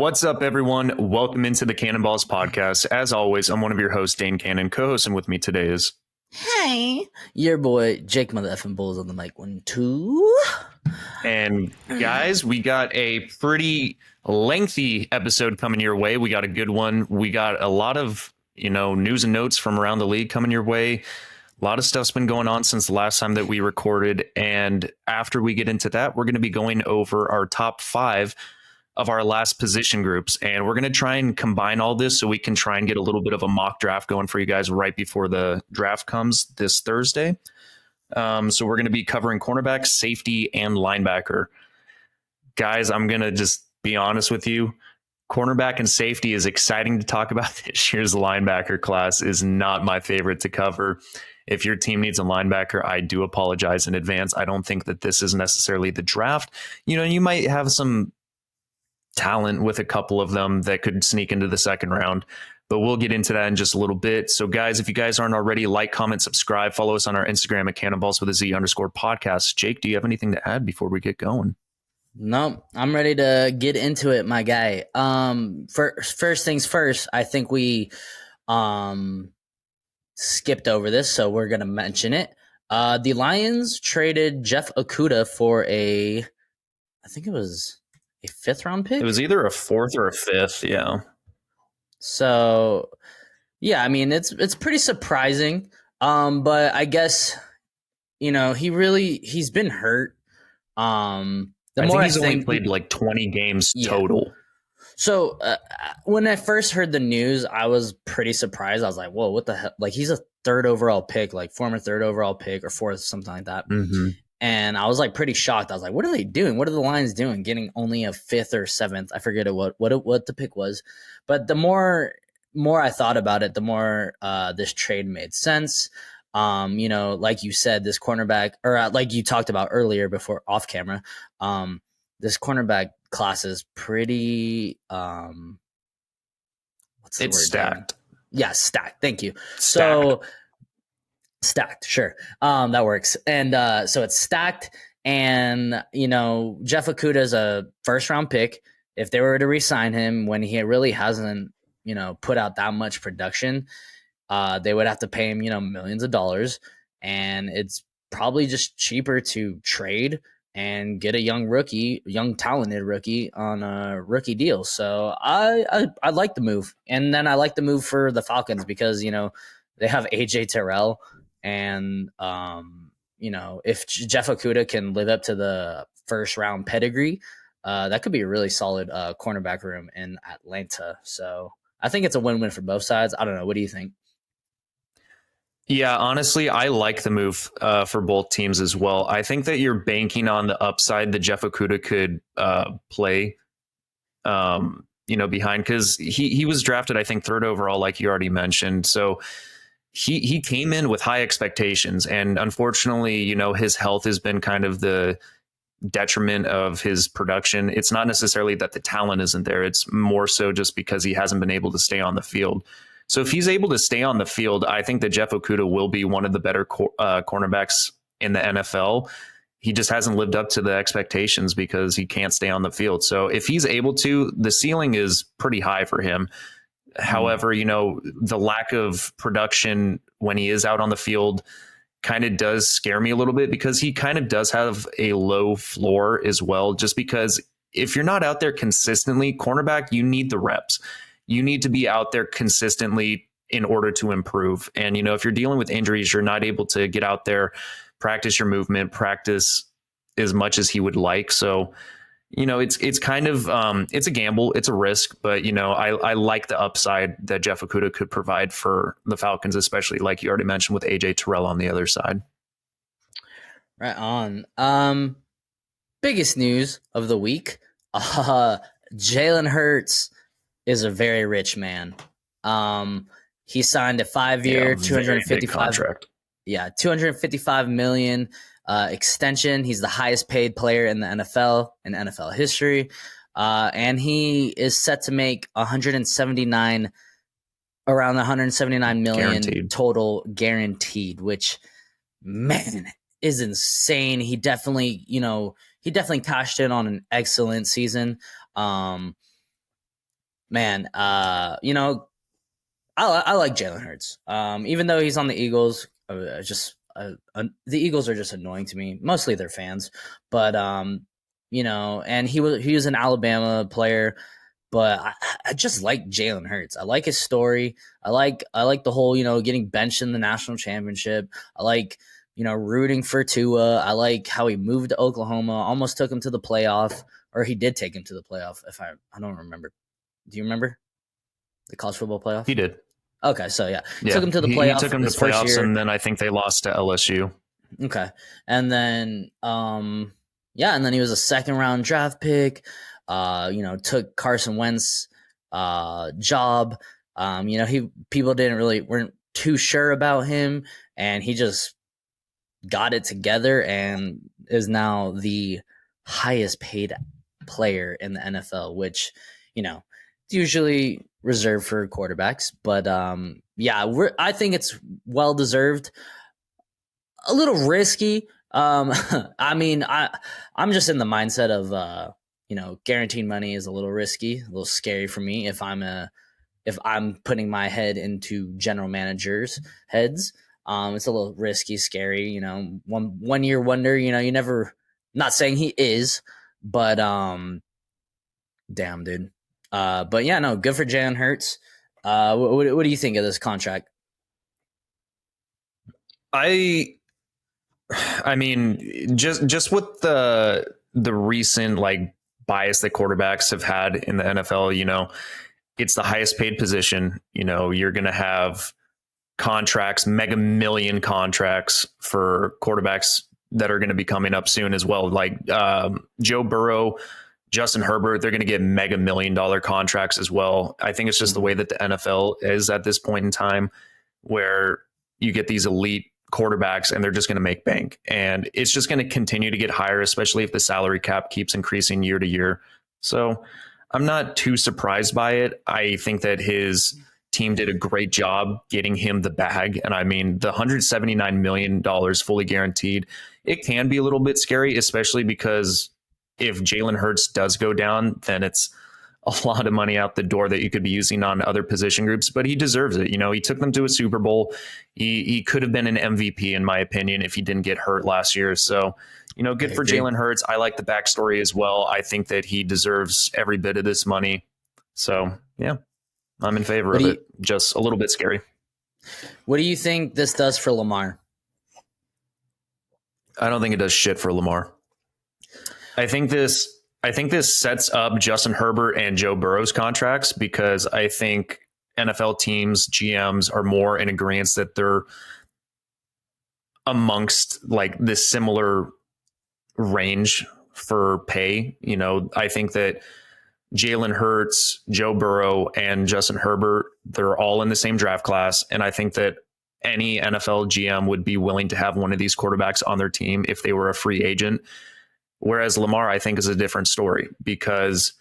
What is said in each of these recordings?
What's up, everyone? Welcome into the Cannonballs podcast. As always, I'm one of your hosts, Dane Cannon. Co-hosting with me today is... Hey, your boy Jake Mother effing Bulls on the mic. 1, 2. And guys, we got a pretty lengthy episode coming your way. We got a good one. We got a lot of, news and notes from around the league coming your way. A lot of stuff's been going on since the last time that we recorded. And after we get into that, we're going to be going over our top 5 of our last position groups. And we're going to try and combine all this so we can try and get a little bit of a mock draft going for you guys right before the draft comes this Thursday. So we're going to be covering cornerback, safety, and linebacker. Guys, I'm going to just be honest with you. Cornerback and safety is exciting to talk about. This year's linebacker class is not my favorite to cover. If your team needs a linebacker, I do apologize in advance. I don't think that this is necessarily the draft. You might have some talent with a couple of them that could sneak into the second round, but we'll get into that in just a little bit. So guys, if you guys aren't already, like, comment, subscribe, follow us on our Instagram at Cannonballs_podcast. Jake, do you have anything to add before we get going? No, I'm ready to get into it, my guy. First things first, I think we skipped over this, so we're going to mention it. The Lions traded Jeff Okudah for I think it was a 5th round pick. It was either a 4th or a 5th. Yeah. So, yeah, I mean, it's pretty surprising. But I guess, he's been hurt. I think he's only played like 20 games total. So when I first heard the news, I was pretty surprised. I was like, whoa, what the hell? Like, he's a 3rd overall pick, like former 3rd overall pick or 4th, something like that. Mm-hmm. And I was like pretty shocked. I was like, what are they doing? What are the Lions doing? Getting only a 5th or 7th. I forget what the pick was. But the more I thought about it, the more this trade made sense. Like you said, this cornerback, or like you talked about earlier before off camera, this cornerback class is pretty what's the word? Stacked. Yeah, stacked. Thank you. So stacked, sure. That works. And so it's stacked, and Jeff Okudah is a 1st round pick. If they were to re-sign him when he really hasn't put out that much production, they would have to pay him millions of dollars, and it's probably just cheaper to trade and get a young talented rookie on a rookie deal. So I like the move, and then I like the move for the Falcons because they have AJ Terrell. And, if Jeff Okudah can live up to the 1st round pedigree, that could be a really solid cornerback room in Atlanta. So I think it's a win-win for both sides. I don't know. What do you think? Yeah, honestly, I like the move for both teams as well. I think that you're banking on the upside that Jeff Okudah could play, behind, because he was drafted, I think, 3rd overall, like you already mentioned. So he came in with high expectations, and unfortunately, his health has been kind of the detriment of his production. It's not necessarily that the talent isn't there. It's more so just because he hasn't been able to stay on the field. So if he's able to stay on the field, I think that Jeff Okudah will be one of the better cornerbacks in the NFL. He just hasn't lived up to the expectations because he can't stay on the field. So if he's able to, the ceiling is pretty high for him. However, the lack of production when he is out on the field kind of does scare me a little bit, because he kind of does have a low floor as well. Just because if you're not out there consistently, cornerback, you need the reps. You need to be out there consistently in order to improve. And, if you're dealing with injuries, you're not able to get out there, practice your movement, practice as much as he would like. So, it's kind of it's a gamble, it's a risk, but I like the upside that Jeff Okudah could provide for the Falcons, especially like you already mentioned with AJ Terrell on the other side. Right on. Biggest news of the week: Jalen Hurts is a very rich man. He signed a 5-year, $255 contract. Yeah, $255 million. Extension. He's the highest paid player in the NFL in NFL history, and he is set to make around 179 million guaranteed. Total guaranteed, which, man, is insane. He definitely cashed in on an excellent season. Man, I like Jalen Hurts. Even though he's on the Eagles, the Eagles are just annoying to me. Mostly their fans, but and he was an Alabama player, but I just like Jalen Hurts. I like his story. I like the whole getting benched in the national championship. I like rooting for Tua. I like how he moved to Oklahoma, almost took him to the playoff, or he did take him to the playoff. If I don't remember. Do you remember the college football playoff? He did. Okay, so yeah, Yeah, took him to the he playoff took him to his first playoffs, year. and then I think they lost to LSU. Okay, and then and then he was a second round draft pick. Took Carson Wentz job. He people weren't too sure about him, and he just got it together and is now the highest paid player in the NFL, which it's usually reserved for quarterbacks. But I think it's well deserved. A little risky. I mean, I'm just in the mindset of guaranteed money is a little risky, a little scary for me if I'm putting my head into general managers' heads. It's a little risky, scary. One year wonder. You never. Not saying he is, but damn, dude. But yeah, no, good for Jalen Hurts. What do you think of this contract? I mean, just with the recent like bias that quarterbacks have had in the NFL, it's the highest paid position. You're going to have contracts, mega million contracts for quarterbacks that are going to be coming up soon as well. Like Joe Burrow, Justin Herbert, they're going to get mega $1 million contracts as well. I think it's just the way that the NFL is at this point in time, where you get these elite quarterbacks and they're just going to make bank. And it's just going to continue to get higher, especially if the salary cap keeps increasing year to year. So I'm not too surprised by it. I think that his team did a great job getting him the bag. And I mean, the $179 million fully guaranteed, it can be a little bit scary, especially because if Jalen Hurts does go down, then it's a lot of money out the door that you could be using on other position groups, but he deserves it. He took them to a Super Bowl. He could have been an MVP, in my opinion, if he didn't get hurt last year. So, good for Jalen Hurts. I like the backstory as well. I think that he deserves every bit of this money. So, yeah, I'm in favor of it. Just a little bit scary. What do you think this does for Lamar? I don't think it does shit for Lamar. I think this sets up Justin Herbert and Joe Burrow's contracts, because I think NFL teams, GMs are more in agreement that they're amongst like this similar range for pay. I think that Jalen Hurts, Joe Burrow, and Justin Herbert, they're all in the same draft class. And I think that any NFL GM would be willing to have one of these quarterbacks on their team if they were a free agent. Whereas Lamar, I think, is a different story, because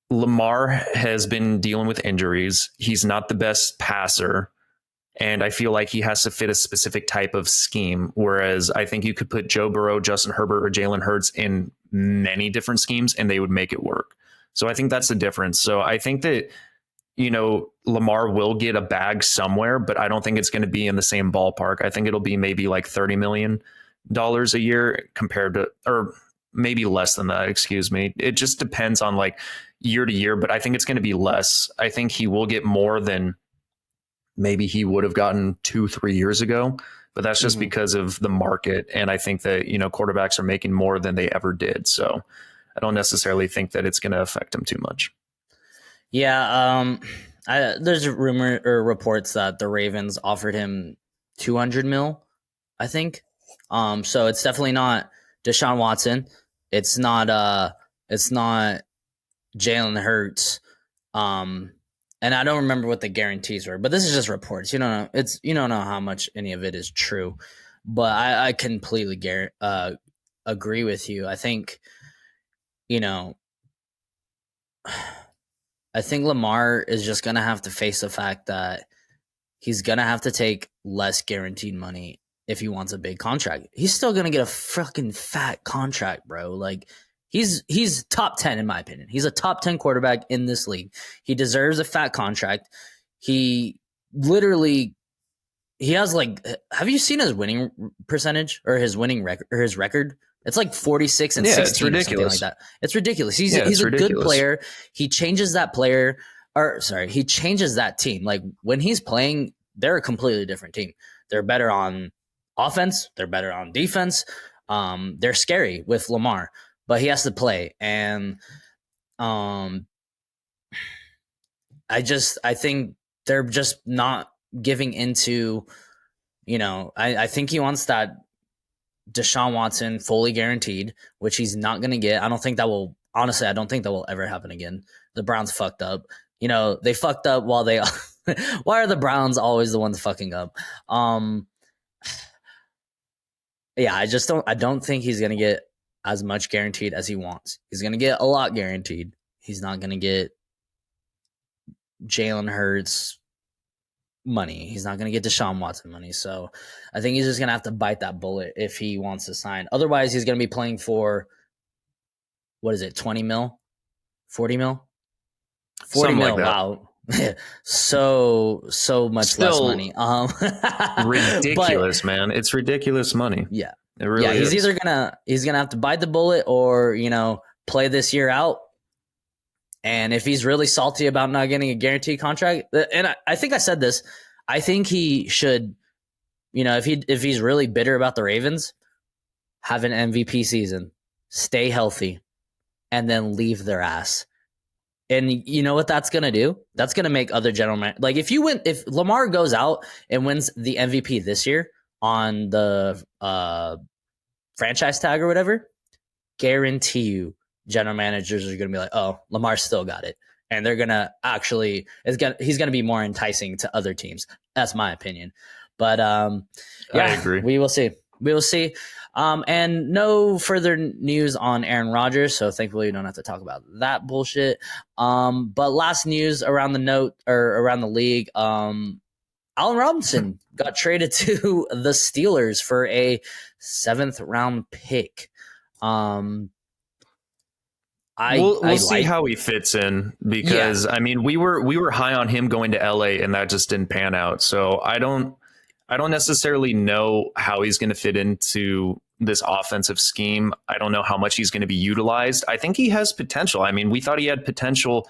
Lamar has been dealing with injuries. He's not the best passer. And I feel like he has to fit a specific type of scheme. Whereas I think you could put Joe Burrow, Justin Herbert, or Jalen Hurts in many different schemes and they would make it work. So I think that's the difference. So I think that, Lamar will get a bag somewhere, but I don't think it's going to be in the same ballpark. I think it'll be maybe like $30 million a year compared to, or maybe less than that, excuse me. It just depends on like year to year, but I think it's going to be less. I think he will get more than maybe he would have gotten 2-3 years ago, but that's just because of the market. And I think that, quarterbacks are making more than they ever did. So I don't necessarily think that it's going to affect him too much. Yeah. There's a rumor or reports that the Ravens offered him 200 mil, I think. So it's definitely not Deshaun Watson. It's not Jalen Hurts. And I don't remember what the guarantees were, but this is just reports. You don't know how much any of it is true. But I completely agree with you. I think, I think Lamar is just gonna have to face the fact that he's gonna have to take less guaranteed money if he wants a big contract. He's still gonna get a fucking fat contract, bro. Like, He's top 10 in my opinion. He's a top 10 quarterback in this league. He deserves a fat contract. He literally he has like, have you seen his winning percentage or his winning record or his record? It's like 46 and 16 or something like that. It's ridiculous. He's a good player. He changes that player he changes that team. Like when he's playing, they're a completely different team. They're better on offense, they're better on defense. They're scary with Lamar, but he has to play. And I think they're just not giving into, I think he wants that Deshaun Watson fully guaranteed, which he's not going to get. I don't think that will ever happen again. The Browns fucked up. They fucked up while they why are the Browns always the ones fucking up? Yeah, I don't think he's going to get as much guaranteed as he wants. He's going to get a lot guaranteed. He's not going to get Jalen Hurts money. He's not going to get Deshaun Watson money. So I think he's just going to have to bite that bullet if he wants to sign. Otherwise, he's going to be playing for, what is it, 20 mil? 40 mil? 40 mil, like wow. so much less money. Ridiculous, man. It's ridiculous money. Yeah. It really is. He's gonna have to bite the bullet or, play this year out. And if he's really salty about not getting a guaranteed contract, and I think I said this, I think he should, if he's really bitter about the Ravens, have an MVP season, stay healthy, and then leave their ass. And you know what that's going to do? That's going to make other like if Lamar goes out and wins the MVP this year on the franchise tag or whatever, guarantee you general managers are going to be like, oh, Lamar still got it. And they're going to actually, he's going to be more enticing to other teams. That's my opinion. But I agree. We will see. And no further news on Aaron Rodgers. So thankfully we don't have to talk about that bullshit. But last news around the league, Allen Robinson got traded to the Steelers for a 7th round pick. We'll see how he fits in because we were high on him going to LA and that just didn't pan out. So I don't necessarily know how he's going to fit into this offensive scheme. I don't know how much he's going to be utilized. I think he has potential. We thought he had potential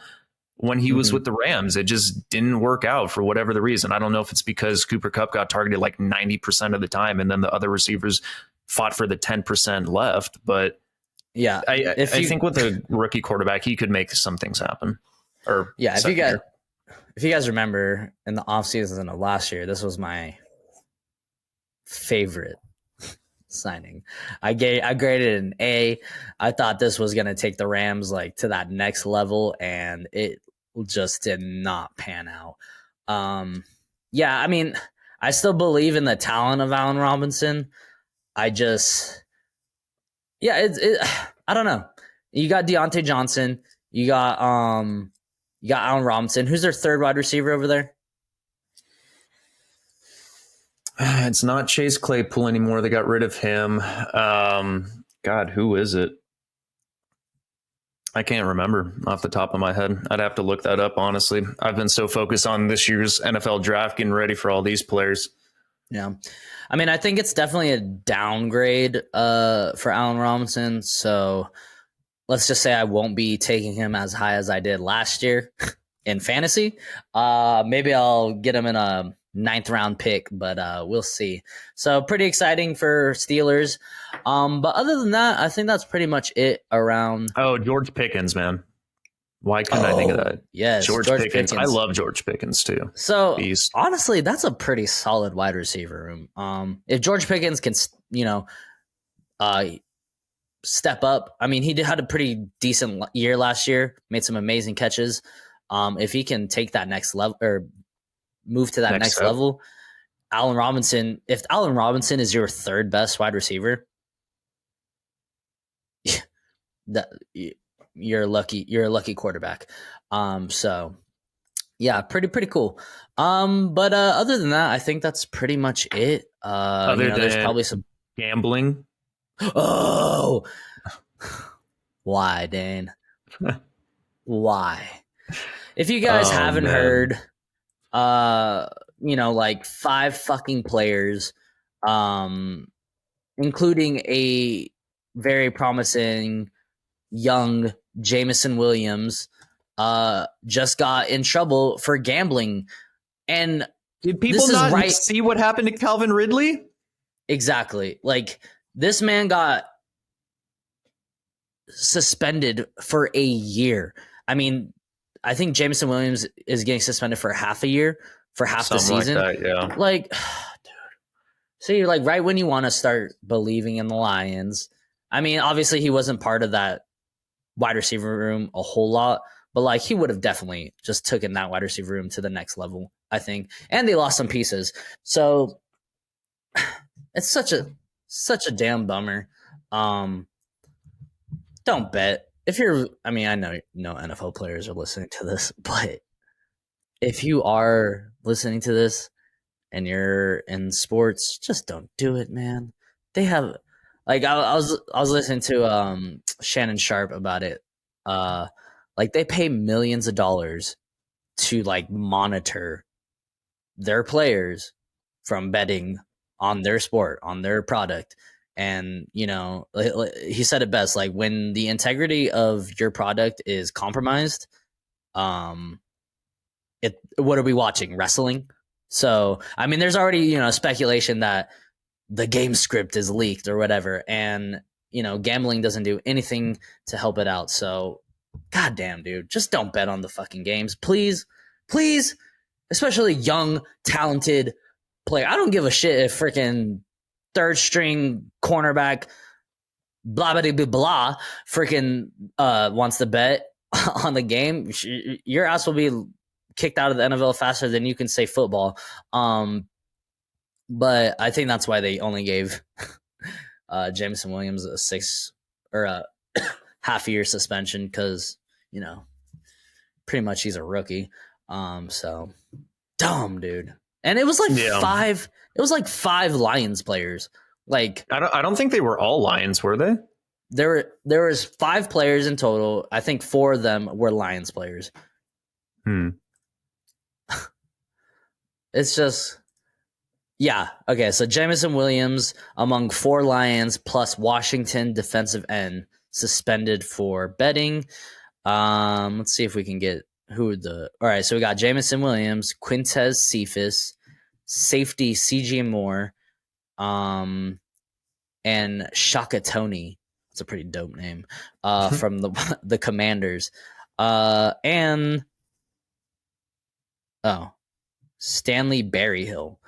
when he was with the Rams. It just didn't work out for whatever the reason. I don't know if it's because Cooper Kupp got targeted like 90% of the time and then the other receivers fought for the 10% left, but yeah, I think with a rookie quarterback, he could make some things happen. If you guys remember in the offseason of last year, this was my favorite signing. I graded an A. I thought this was going to take the Rams like to that next level, and it just did not pan out. I still believe in the talent of Allen Robinson. I don't know. You got Deontay Johnson. You got Allen Robinson. Who's their third wide receiver over there? It's not Chase Claypool anymore. They got rid of him. God, who is it? I can't remember off the top of my head. I'd have to look that up, honestly. I've been so focused on this year's NFL draft, getting ready for all these players. Yeah. I think it's definitely a downgrade for Allen Robinson. So let's just say I won't be taking him as high as I did last year in fantasy. Maybe I'll get him in a 9th round pick, but we'll see. So pretty exciting for Steelers. But other than that, I think that's pretty much it around. Oh, George Pickens, man. Why couldn't I think of that? Yes, George Pickens. I love George Pickens too. So honestly, that's a pretty solid wide receiver room. If George Pickens can, step up. He had a pretty decent year last year. Made some amazing catches. If he can take that next level or move to that next level, Allen Robinson. If Allen Robinson is your third best wide receiver, you're lucky. You're a lucky quarterback. So yeah, pretty cool. But other than that, I think that's pretty much it. There's probably some gambling. Oh, Why, Dane? Why? If you guys Oh haven't man. heard, like 5 fucking players, um, including a very promising young Jameson Williams, just got in trouble for gambling. And Did people this is not right. see what happened to Calvin Ridley? Exactly. Like, this man got suspended for a year. I mean, I think Jameson Williams is getting suspended for half a year, for half the Something like season. that, yeah. Like, so you're like, right when you want to start believing in the Lions. I mean, obviously he wasn't part of that wide receiver room a whole lot, but like he would have definitely just taken that wide receiver room to the next level, I think. And they lost some pieces. So it's such a damn bummer. Um, don't bet. If you're, I mean, I know no NFL players are listening to this, but if you are listening to this and you're in sports, just don't do it, man. They have, like, I was listening to Shannon Sharp about it. Uh, like, they pay millions of dollars to like monitor their players from betting on their sport, on their product. And, he said it best, like, when the integrity of your product is compromised, um, what are we watching? Wrestling? So, I mean, there's already, speculation that the game script is leaked or whatever. And, gambling doesn't do anything to help it out. So, goddamn, dude, just don't bet on the fucking games. Please, please, especially young, talented player. I don't give a shit if freaking third string cornerback blah blah blah blah freaking wants to bet on the game. Your ass will be kicked out of the NFL faster than you can say football. But I think that's why they only gave Jameson Williams a 6 or a half year suspension because pretty much he's a rookie. So dumb, dude. And it was like Yeah. five. It was like 5 Lions players. Like, I don't think they were all Lions, were they? there was 5 players in total. I think 4 of them were Lions players. It's just, yeah. Okay, so Jameson Williams among 4 Lions plus Washington defensive end suspended for betting. Let's see if we can get who the. All right, so we got Jameson Williams, Quintez Cephas, safety CJ Moore, and Shaka Tony. It's a pretty dope name. From the Commanders, and Stanley Berryhill.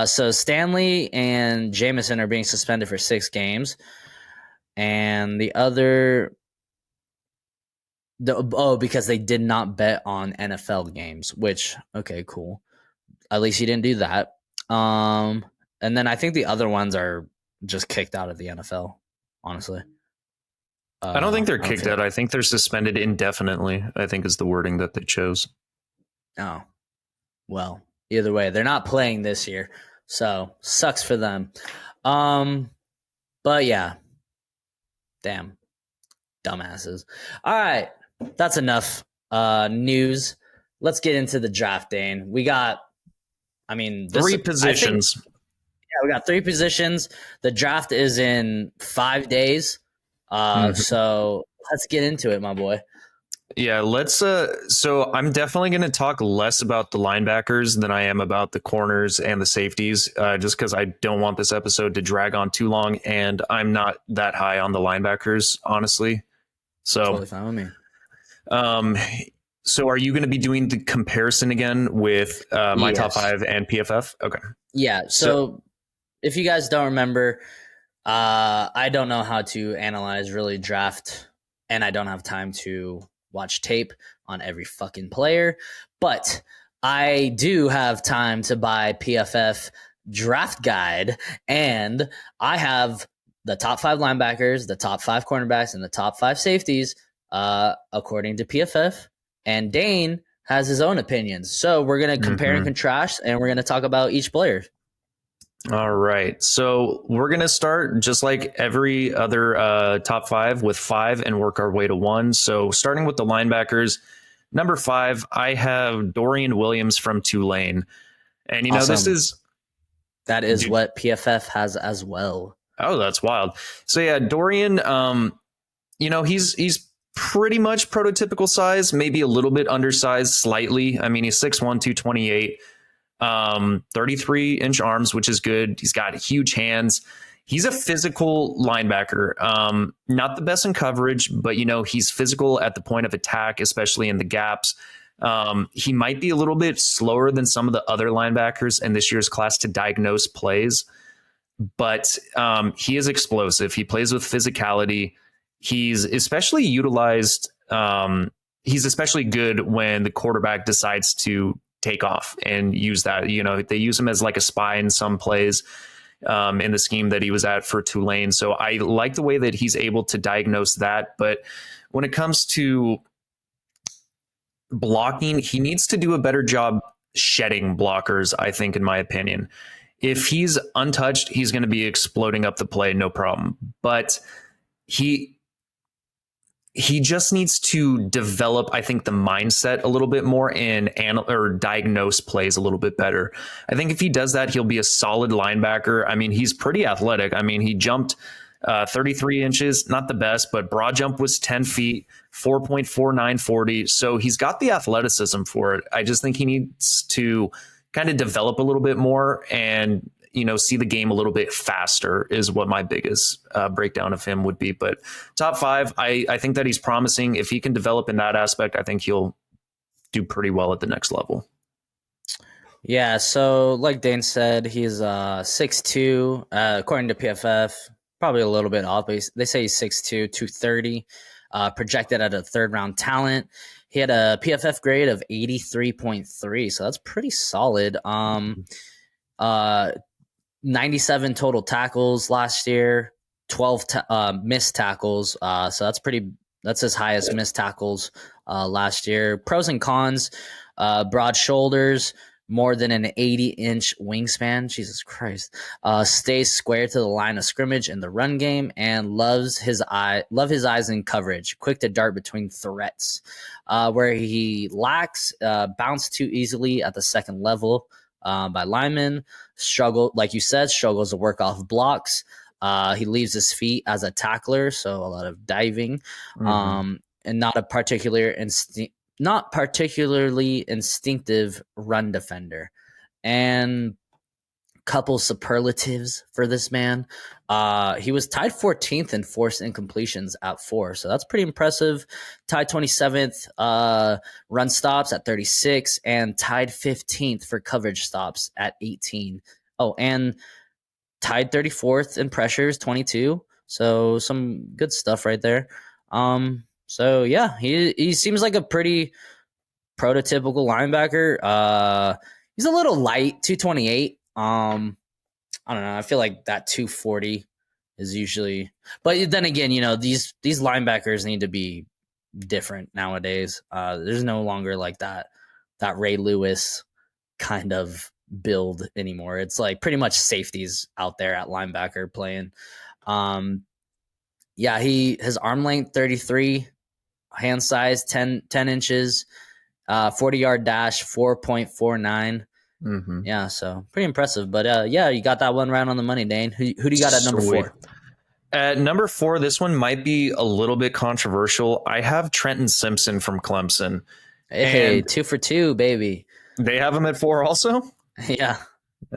So Stanley and Jameson are being suspended for 6 games, and the other, because they did not bet on NFL games. Which, okay, cool. At least you didn't do that. And then I think the other ones are just kicked out of the NFL. Honestly, I don't think they're kicked out. I think they're suspended indefinitely, I think is the wording that they chose. Oh, well, either way, they're not playing this year, so sucks for them. But yeah, damn, dumbasses. All right, that's enough news. Let's get into the draft, Dane. We got, 3 positions. We got 3 positions. The draft is in 5 days. So let's get into it, my boy. Yeah, let's so I'm definitely going to talk less about the linebackers than I am about the corners and the safeties, just because I don't want this episode to drag on too long, and I'm not that high on the linebackers, honestly. So totally fine with me. So are you going to be doing the comparison again with my top 5 and PFF? Okay. Yeah. So if you guys don't remember, I don't know how to analyze really draft, and I don't have time to watch tape on every fucking player, but I do have time to buy PFF draft guide, and I have the top 5 linebackers, the top 5 cornerbacks, and the top 5 safeties, according to PFF. And Dane has his own opinions. So we're going to compare and contrast, and we're going to talk about each player. All right. So we're going to start just like every other top five with five and work our way to one. So starting with the linebackers, number five, I have Dorian Williams from Tulane. And, this Awesome. is, That is dude, what PFF has as well. oh, that's wild. So yeah, Dorian, he's pretty much prototypical size, maybe a little bit undersized slightly. I mean, he's 6'1", 228. 33-inch arms, which is good. He's got huge hands. He's a physical linebacker. Not the best in coverage, but he's physical at the point of attack, especially in the gaps. He might be a little bit slower than some of the other linebackers in this year's class to diagnose plays, but he is explosive. He plays with physicality. He's especially utilized. He's especially good when the quarterback decides to take off and use that. They use him as like a spy in some plays in the scheme that he was at for Tulane. So I like the way that he's able to diagnose that. But when it comes to blocking, he needs to do a better job shedding blockers, I think, in my opinion. If he's untouched, he's going to be exploding up the play, no problem. But he just needs to develop, I think, the mindset a little bit more and diagnose plays a little bit better. I think if he does that, he'll be a solid linebacker. I mean, he's pretty athletic. I mean, he jumped 33 inches, not the best, but broad jump was 10 feet, 4.4940. So he's got the athleticism for it. I just think he needs to kind of develop a little bit more and see the game a little bit faster is what my biggest breakdown of him would be. But top five, I think that he's promising. If he can develop in that aspect, I think he'll do pretty well at the next level. Yeah, so like Dane said, he's 6'2", according to PFF, probably a little bit off, but they say he's 6'2", 230, projected at a third-round talent. He had a PFF grade of 83.3, so that's pretty solid. 97 total tackles last year, 12 missed tackles. So that's his highest missed tackles last year. Pros and cons, broad shoulders, more than an 80-inch wingspan. Jesus Christ. Stays square to the line of scrimmage in the run game and love his eyes in coverage. Quick to dart between threats. Where he lacks, bounce too easily at the second level by linemen. Like you said, struggles to work off blocks. He leaves his feet as a tackler, so a lot of diving. And not particularly instinctive run defender. And couple superlatives for this man. He was tied 14th in forced incompletions at 4, so that's pretty impressive. Tied 27th run stops at 36, and tied 15th for coverage stops at 18. Oh, and tied 34th in pressures, 22. So some good stuff right there. So yeah, he seems like a pretty prototypical linebacker. He's a little light, 228. I don't know. I feel like that 240 is usually, but then again, these linebackers need to be different nowadays. There's no longer like that Ray Lewis kind of build anymore. It's like pretty much safeties out there at linebacker playing. Yeah, his arm length 33, hand size 10 inches, 40-yard dash 4.49. Yeah, so pretty impressive. But yeah, you got that one right on the money, Dane. Who do you got at number 4? At number 4, this one might be a little bit controversial. I have Trenton Simpson from Clemson. Hey, 2 for 2, baby. They have him at 4 also? Yeah.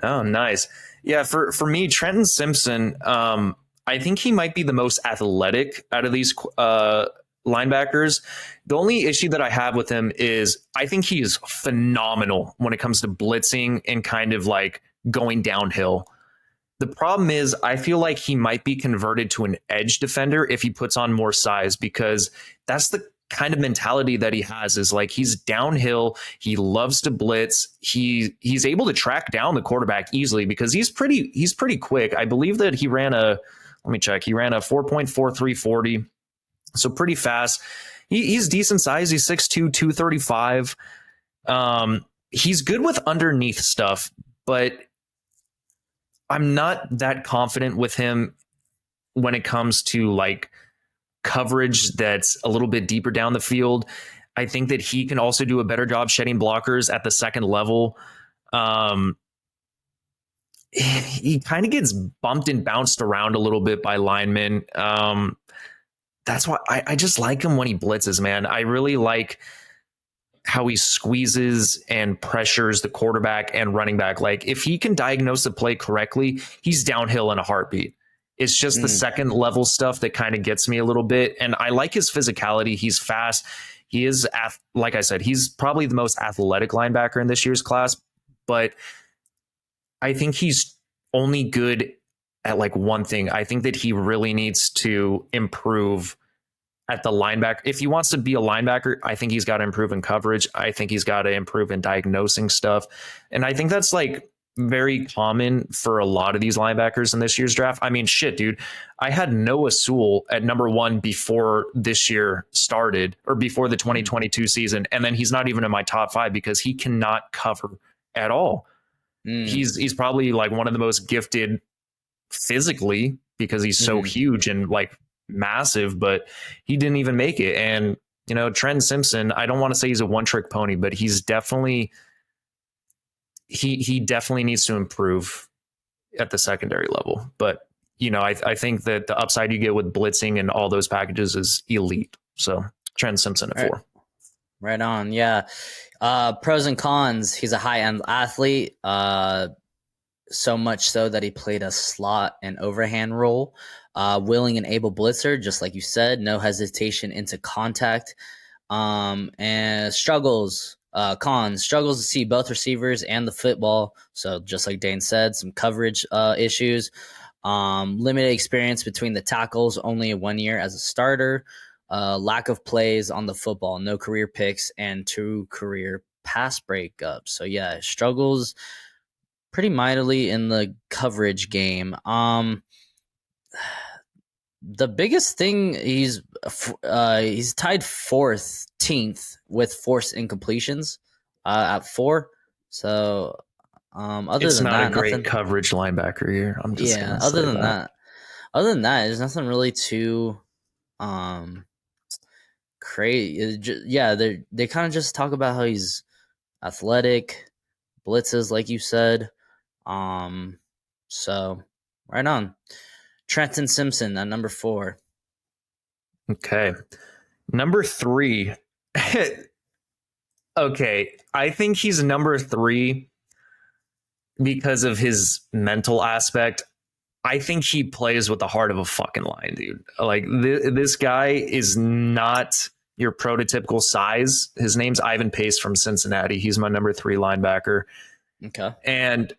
Oh, nice. Yeah, for me, Trenton Simpson, I think he might be the most athletic out of these linebackers. The only issue that I have with him is I think he is phenomenal when it comes to blitzing and kind of like going downhill. The problem is I feel like he might be converted to an edge defender if he puts on more size, because that's the kind of mentality that he has, is like he's downhill. He loves to blitz. He's able to track down the quarterback easily because he's pretty quick. I believe that he ran a 4.4340. So pretty fast. He's decent size. He's 6'2", 235. He's good with underneath stuff, but I'm not that confident with him when it comes to like coverage that's a little bit deeper down the field. I think that he can also do a better job shedding blockers at the second level. Um, he kind of gets bumped and bounced around a little bit by linemen. That's why I just like him when he blitzes, man. I really like how he squeezes and pressures the quarterback and running back. Like if he can diagnose the play correctly, he's downhill in a heartbeat. It's just the second level stuff that kind of gets me a little bit. And I like his physicality. He's fast. He is, like I said, he's probably the most athletic linebacker in this year's class. But I think he's only good at like one thing. I think that he really needs to improve at the linebacker. If he wants to be a linebacker, I think he's got to improve in coverage. I think he's got to improve in diagnosing stuff. And I think that's like very common for a lot of these linebackers in this year's draft. I mean, shit, dude. I had Noah Sewell at number 1 before this year started or before the 2022 season. And then he's not even in my top 5 because he cannot cover at all. He's probably like one of the most gifted physically because he's so huge and like massive, but he didn't even make it. And you know, Trent Simpson, I don't want to say he's a one-trick pony, but he's definitely he definitely needs to improve at the secondary level. But you know, I think that the upside you get with blitzing and all those packages is elite. So Trent Simpson at 4. Right on. Yeah. Pros and cons. He's a high-end athlete. So much so that he played a slot and overhand role. Willing and able blitzer, just like you said, no hesitation into contact. And struggles, cons, struggles to see both receivers and the football. So just like Dane said, some coverage issues. Limited experience between the tackles, only 1 year as a starter. Lack of plays on the football, no career picks, and 2 career pass breakups. So yeah, struggles pretty mightily in the coverage game. The biggest thing, he's tied 14th with forced incompletions at 4. So other It's than not that, a great nothing. coverage linebacker here. I'm just Yeah. gonna say Other than that, there's nothing really too crazy. Yeah, they kind of just talk about how he's athletic, blitzes, like you said. So right on. Trenton Simpson at number 4. Okay. Number 3. Okay. I think he's number 3 because of his mental aspect. I think he plays with the heart of a fucking lion, dude. Like this guy is not your prototypical size. His name's Ivan Pace from Cincinnati. He's my number 3 linebacker. Okay. And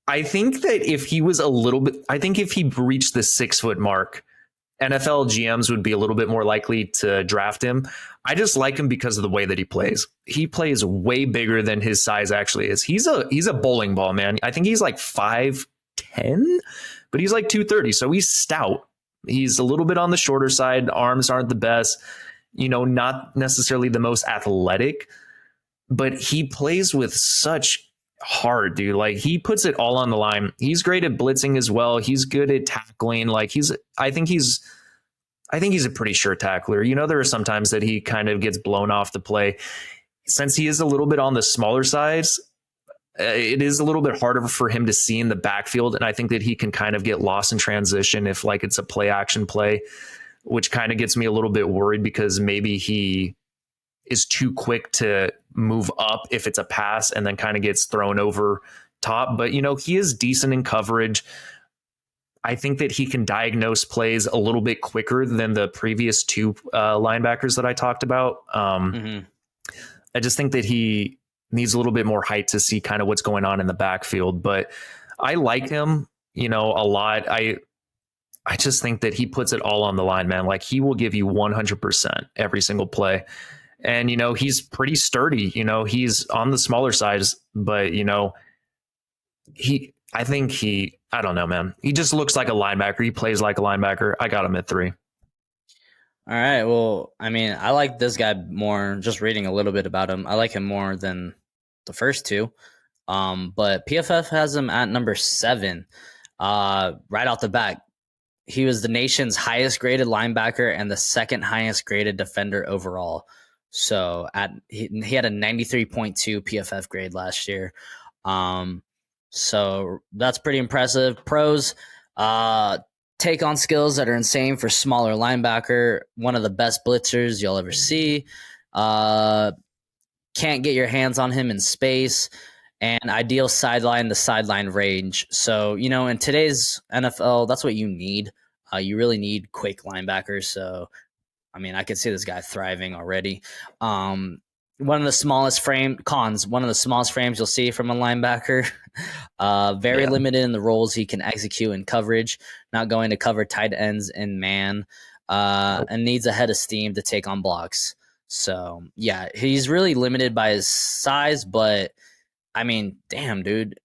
I think that if he was a little bit, I think if he reached the 6-foot mark, NFL GMs would be a little bit more likely to draft him. I just like him because of the way that he plays. He plays way bigger than his size actually is. He's a bowling ball, man. I think he's like 5'10", but he's like 230, so he's stout. He's a little bit on the shorter side. Arms aren't the best, you know, not necessarily the most athletic, but he plays with such heart, dude. Like he puts it all on the line. He's great at blitzing as well. He's good at tackling. Like I think he's a pretty sure tackler. You know, there are some times that he kind of gets blown off the play. Since he is a little bit on the smaller sides, it is a little bit harder for him to see in the backfield. And I think that he can kind of get lost in transition if like it's a play action play, which kind of gets me a little bit worried because maybe he is too quick to move up if it's a pass and then kind of gets thrown over top. But, you know, he is decent in coverage. I think that he can diagnose plays a little bit quicker than the previous 2 linebackers that I talked about. I just think that he needs a little bit more height to see kind of what's going on in the backfield. But I like him, you know, a lot. I just think that he puts it all on the line, man. Like he will give you 100% every single play. And, you know, he's pretty sturdy. You know, he's on the smaller sides, but, you know, I don't know, man. He just looks like a linebacker. He plays like a linebacker. I got him at 3. All right. Well, I mean, I like this guy more, just reading a little bit about him. I like him more than the first 2. But PFF has him at number 7. Right off the bat, he was the nation's highest graded linebacker and the second highest graded defender overall. So he had a 93.2 PFF grade last year. So that's pretty impressive. Pros, take on skills that are insane for smaller linebacker. One of the best blitzers you'll ever see. Can't get your hands on him in space, and ideal sideline to sideline range. So, in today's NFL, that's what you need. You really need quick linebackers. So, I could see this guy thriving already. One of the smallest frames you'll see from a linebacker. Very limited in the roles he can execute in coverage, not going to cover tight ends in man, and needs a head of steam to take on blocks. So, yeah, he's really limited by his size, but damn, dude,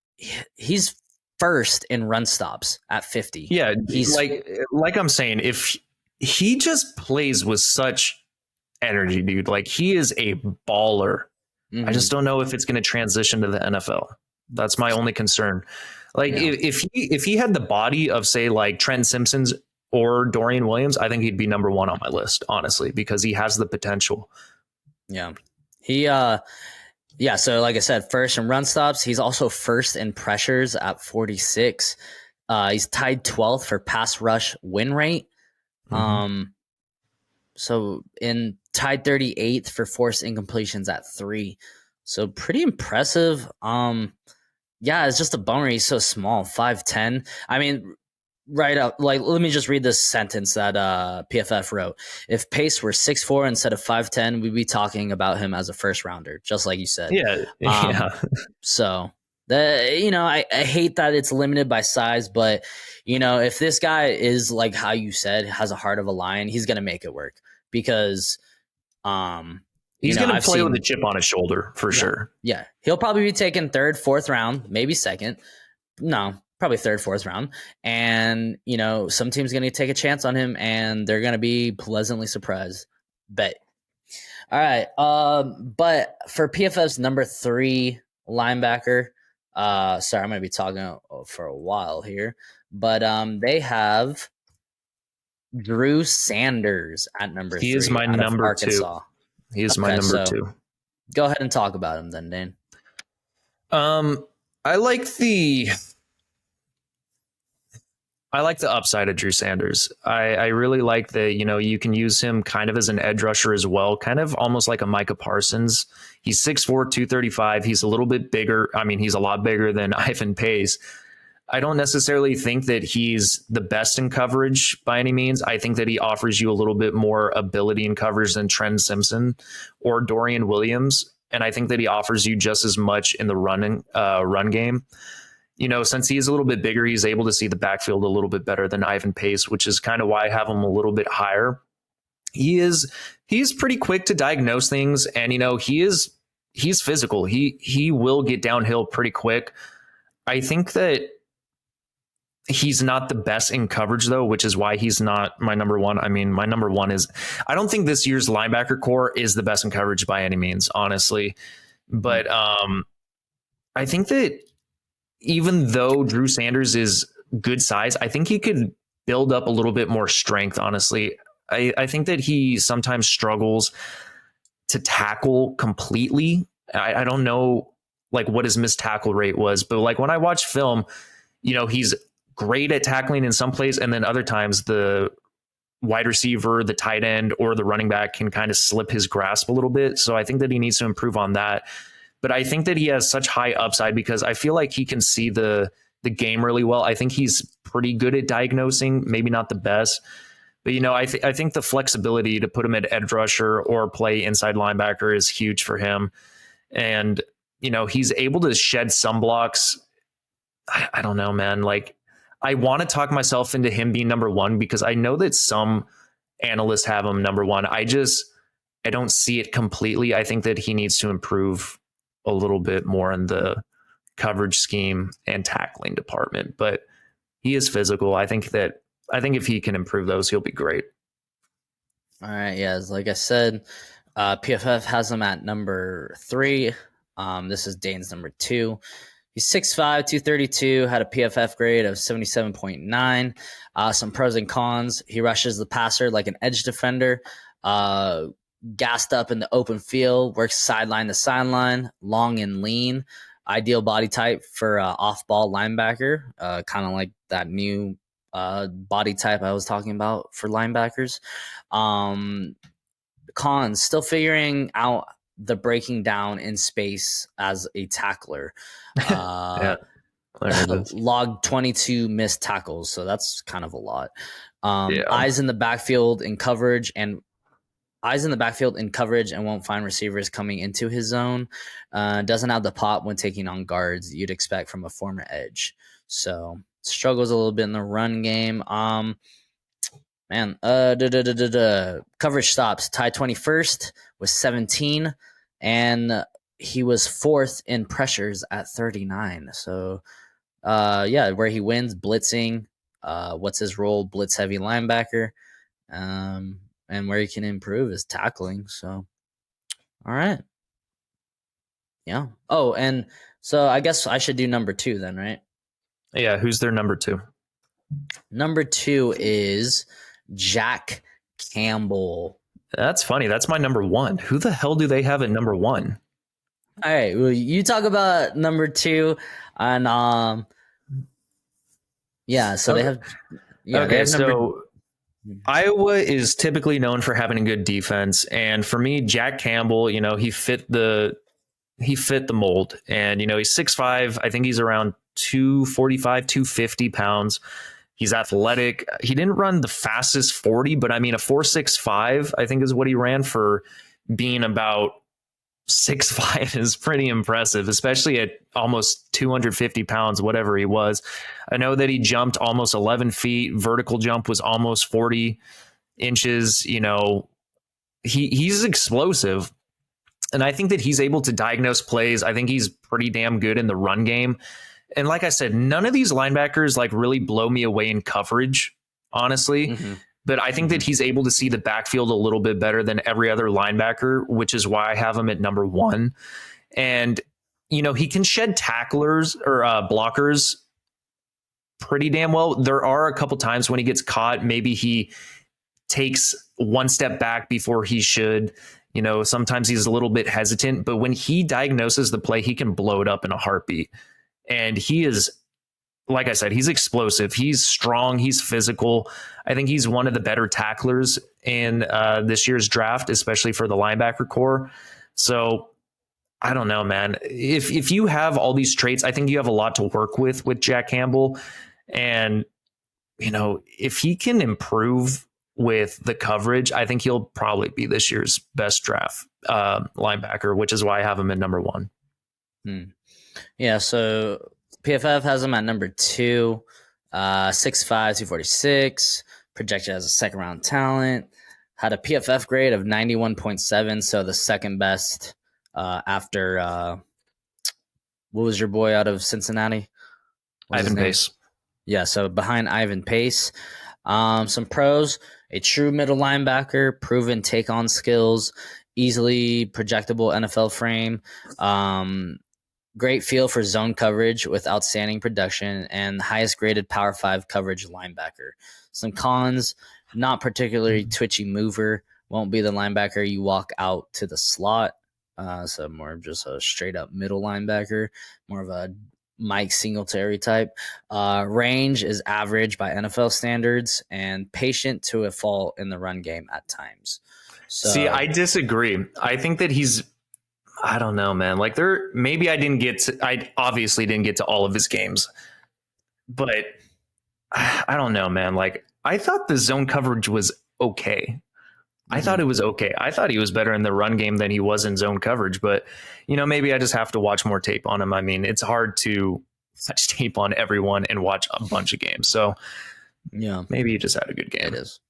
he's first in run stops at 50. Yeah, he's like I'm saying, if he just plays with such energy, dude, like he is a baller. Mm-hmm. I just don't know if it's going to transition to the NFL. That's my only concern. Like if he had the body of, say, like Trent Simpson's or Dorian Williams, I think he'd be number 1 on my list, honestly, because he has the potential. Yeah. So like I said, first in run stops. He's also first in pressures at 46. He's tied 12th for pass rush win rate. Mm-hmm. So in tied 38th for forced incompletions at 3. So pretty impressive. It's just a bummer he's so small, 5'10". Right up, let me just read this sentence that PFF wrote. If Pace were 6'4" instead of 5'10", we'd be talking about him as a first rounder, just like you said. Yeah. So I hate that it's limited by size, but if this guy is, like how you said, has a heart of a lion, he's gonna make it work, because he's gonna play with a chip on his shoulder for sure. Yeah, he'll probably be taken 3rd, 4th round, maybe 2nd. No, probably 3rd, 4th round. And, some team's going to take a chance on him, and they're going to be pleasantly surprised. Bet. All right. But for PFF's number 3 linebacker, sorry, I'm going to be talking for a while here, but they have Drew Sanders at number 3. He is my number 2. He is my number 2. Go ahead and talk about him then, Dane. I like the upside of Drew Sanders. I really like that, you can use him kind of as an edge rusher as well, kind of almost like a Micah Parsons. He's 6'4", 235. He's a little bit bigger. He's a lot bigger than Ivan Pace. I don't necessarily think that he's the best in coverage by any means. I think that he offers you a little bit more ability in coverage than Trent Simpson or Dorian Williams. And I think that he offers you just as much in the run game. Since he's a little bit bigger, he's able to see the backfield a little bit better than Ivan Pace, which is kind of why I have him a little bit higher. He's pretty quick to diagnose things, and he's physical. He will get downhill pretty quick. I think that he's not the best in coverage, though, which is why he's not my number 1. My number 1 is, I don't think this year's linebacker core is the best in coverage by any means, honestly. But I think that even though Drew Sanders is good size, I think he could build up a little bit more strength, honestly. I think that he sometimes struggles to tackle completely. I don't know what his missed tackle rate was, but when I watch film, he's great at tackling in some plays, and then other times the wide receiver, the tight end, or the running back can kind of slip his grasp a little bit. So I think that he needs to improve on that. But I think that he has such high upside because I feel like he can see the game really well. I think he's pretty good at diagnosing, maybe not the best. But, I think the flexibility to put him at edge rusher or play inside linebacker is huge for him. And, he's able to shed some blocks. I don't know, man. I want to talk myself into him being number 1 because I know that some analysts have him number 1. I don't see it completely. I think that he needs to improve a little bit more in the coverage scheme and tackling department, but he is physical. I think if he can improve those, he'll be great. All right. Yeah. Like I said, PFF has him at number 3. This is Dane's number 2. He's 6'5", 232, had a PFF grade of 77.9. Some pros and cons. He rushes the passer like an edge defender. Gassed up in the open field, works sideline to sideline, long and lean. Ideal body type for off-ball linebacker, kind of like that new body type I was talking about for linebackers. Cons, still figuring out the breaking down in space as a tackler. Yeah, Logged 22 missed tackles, so that's kind of a lot. yeah. Eyes in the backfield in coverage and won't find receivers coming into his zone. Doesn't have the pop when taking on guards you'd expect from a former edge. So struggles a little bit in the run game. Coverage stops. Tied 21st with 17, and he was 4th in pressures at 39. So, where he wins, blitzing. What's his role? Blitz heavy linebacker. And where he can improve is tackling. So, all right. Yeah. Oh, and so I guess I should do number 2 then, right? Yeah, who's their number 2? Number 2 is Jack Campbell. That's funny. That's my number 1. Who the hell do they have at number 1? All right, well, you talk about number 2, and so they have. Yeah, okay, so Iowa is typically known for having a good defense, and for me, Jack Campbell, he fit the mold, and he's 6'5". I think he's around 245, 250 pounds. He's athletic. He didn't run the fastest 40, but I mean, a 4.65, I think is what he ran for being about 6'5" is pretty impressive, especially at almost 250 pounds, whatever he was. I know that he jumped almost 11 feet. Vertical jump was almost 40 inches. He's explosive. And I think that he's able to diagnose plays. I think he's pretty damn good in the run game. And like I said, none of these linebackers really blow me away in coverage, honestly. Mm-hmm. But I think that he's able to see the backfield a little bit better than every other linebacker, which is why I have him at number 1. And, he can shed tacklers or blockers pretty damn well. There are a couple times when he gets caught, maybe he takes one step back before he should. Sometimes he's a little bit hesitant, but when he diagnoses the play, he can blow it up in a heartbeat. And he is, like I said, he's explosive. He's strong. He's physical. I think he's one of the better tacklers in this year's draft, especially for the linebacker core. So I don't know, man. If you have all these traits, I think you have a lot to work with Jack Campbell. And, if he can improve with the coverage, I think he'll probably be this year's best draft linebacker, which is why I have him at number 1. Yeah, so PFF has him at number 2, 6'5", 246, projected as a second-round talent, had a PFF grade of 91.7, so the second best after, what was your boy out of Cincinnati? Ivan Pace. Yeah, so behind Ivan Pace. Some pros, a true middle linebacker, proven take-on skills, easily projectable NFL frame, great feel for zone coverage with outstanding production, and highest graded Power 5 coverage linebacker. Some cons, not particularly twitchy mover, won't be the linebacker you walk out to the slot. So more of just a straight up middle linebacker, more of a Mike Singletary type. Range is average by NFL standards, and patient to a fault in the run game at times. So, see, I disagree. I think that I don't know, man. I obviously didn't get to all of his games, but I don't know, man. I thought the zone coverage was okay. I thought it was okay. I thought he was better in the run game than he was in zone coverage, but maybe I just have to watch more tape on him. I mean, it's hard to watch tape on everyone and watch a bunch of games. So yeah, maybe he just had a good game. It is.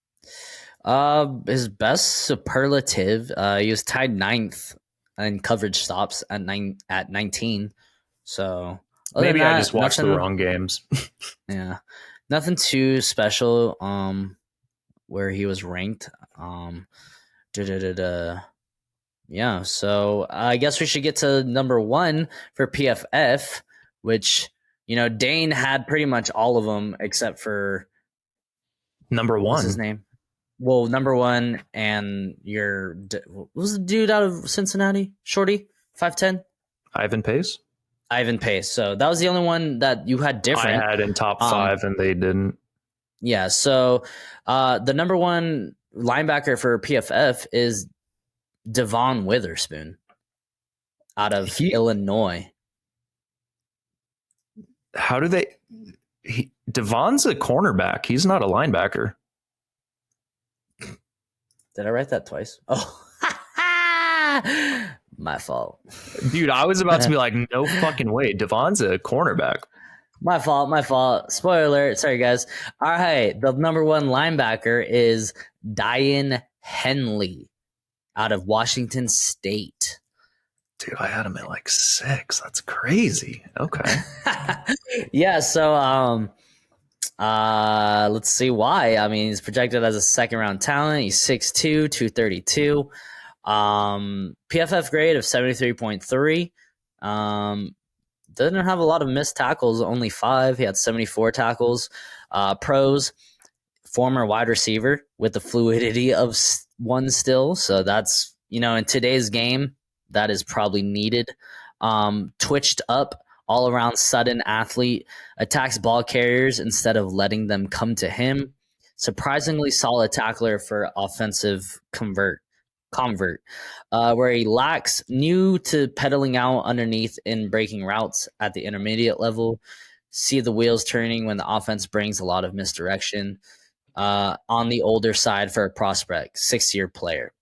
His best superlative, he was tied 9th and coverage stops at 19. So maybe I just watched the wrong games. Yeah, nothing too special. Where he was ranked. Yeah. So I guess we should get to number 1 for PFF, which, Dane had pretty much all of them except for number one. What's his name? Well, number one, and what was the dude out of Cincinnati? Shorty, 5'10"? Ivan Pace. Ivan Pace. So that was the only one that you had different. I had in top 5, and they didn't. Yeah. So the number one linebacker for PFF is Devon Witherspoon out of Illinois. How do they? Devon's a cornerback. He's not a linebacker. Did I write that twice? Oh, my fault. Dude, I was about to be like, no fucking way. Devon's a cornerback. My fault. Spoiler alert. Sorry, guys. All right. The number one linebacker is Diane Henley out of Washington State. Dude, I had him at like 6. That's crazy. Okay. Yeah. So, let's see why. I mean, he's projected as a second round talent. He's 6'2", 232. PFF grade of 73.3. Doesn't have a lot of missed tackles, only 5. He had 74 tackles. Pros, former wide receiver with the fluidity of one still. So that's, in today's game, that is probably needed. Twitched up, all around sudden athlete, attacks ball carriers instead of letting them come to him. Surprisingly solid tackler for offensive convert, where he lacks, new to pedaling out underneath in breaking routes at the intermediate level. See the wheels turning when the offense brings a lot of misdirection. On the older side for a prospect, 6-year player.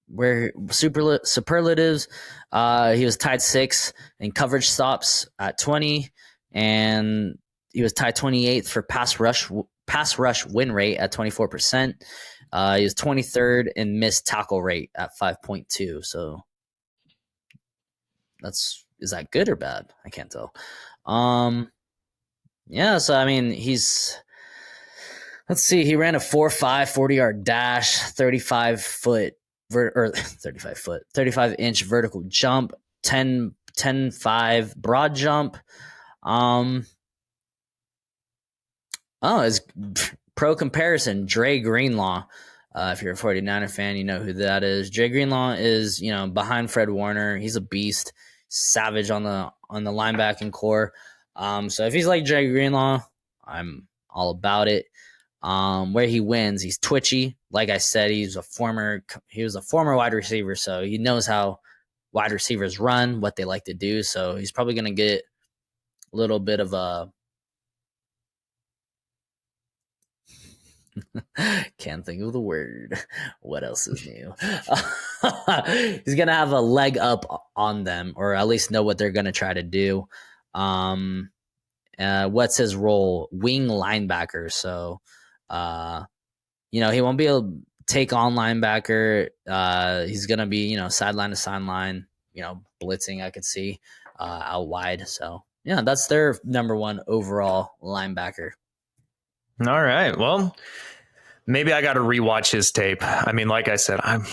Where superlatives, he was tied 6 in coverage stops at 20, and he was tied 28th for pass rush win rate at 24%. He was 23rd in missed tackle rate at 5.2. So is that good or bad? I can't tell. Yeah. So I mean, let's see. He ran a 4.5 40-yard dash, 35 inch vertical jump, 10.5 broad jump. His pro comparison, Dre Greenlaw. If you're a 49er fan, you know who that is. Dre Greenlaw is, behind Fred Warner. He's a beast, savage on the linebacking core. So if he's like Dre Greenlaw, I'm all about it. Where he wins, he's twitchy. Like I said, he was a former wide receiver, so he knows how wide receivers run, what they like to do. So he's probably going to get a little bit of a can't think of the word. What else is new? He's going to have a leg up on them, or at least know what they're going to try to do. What's his role? Wing linebacker. So, he won't be able to take on linebacker. He's going to be, sideline to sideline, blitzing, I could see, out wide. So, yeah, that's their number one overall linebacker. All right. Well, maybe I got to rewatch his tape. I mean, like I said, I'm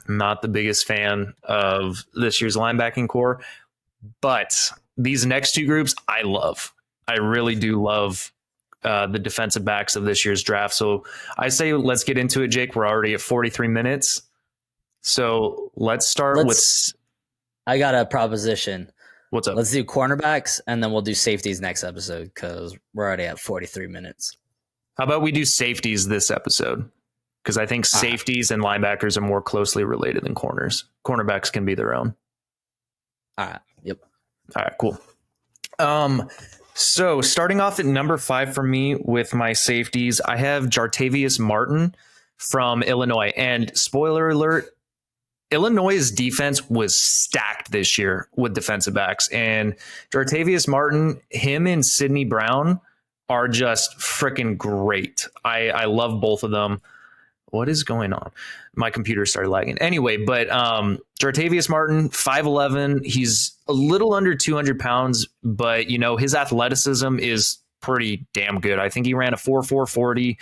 not the biggest fan of this year's linebacking core, but these next 2 groups I love. I really do love the defensive backs of this year's draft. So I say let's get into it, Jake. We're already at 43 minutes. So let's start with... I got a proposition. What's up? Let's do cornerbacks, and then we'll do safeties next episode because we're already at 43 minutes. How about we do safeties this episode? Because I think safeties and linebackers are more closely related than corners. Cornerbacks can be their own. All right. Yep. All right, cool. So starting off at number 5 for me with my safeties, I have Jartavius Martin from Illinois. And spoiler alert, Illinois' defense was stacked this year with defensive backs. And Jartavius Martin, him and Sidney Brown are just freaking great. I love both of them. What is going on? My computer started lagging. Anyway, but Jartavius Martin, 5'11". He's a little under 200 pounds, but, his athleticism is pretty damn good. I think he ran a 4.4 40.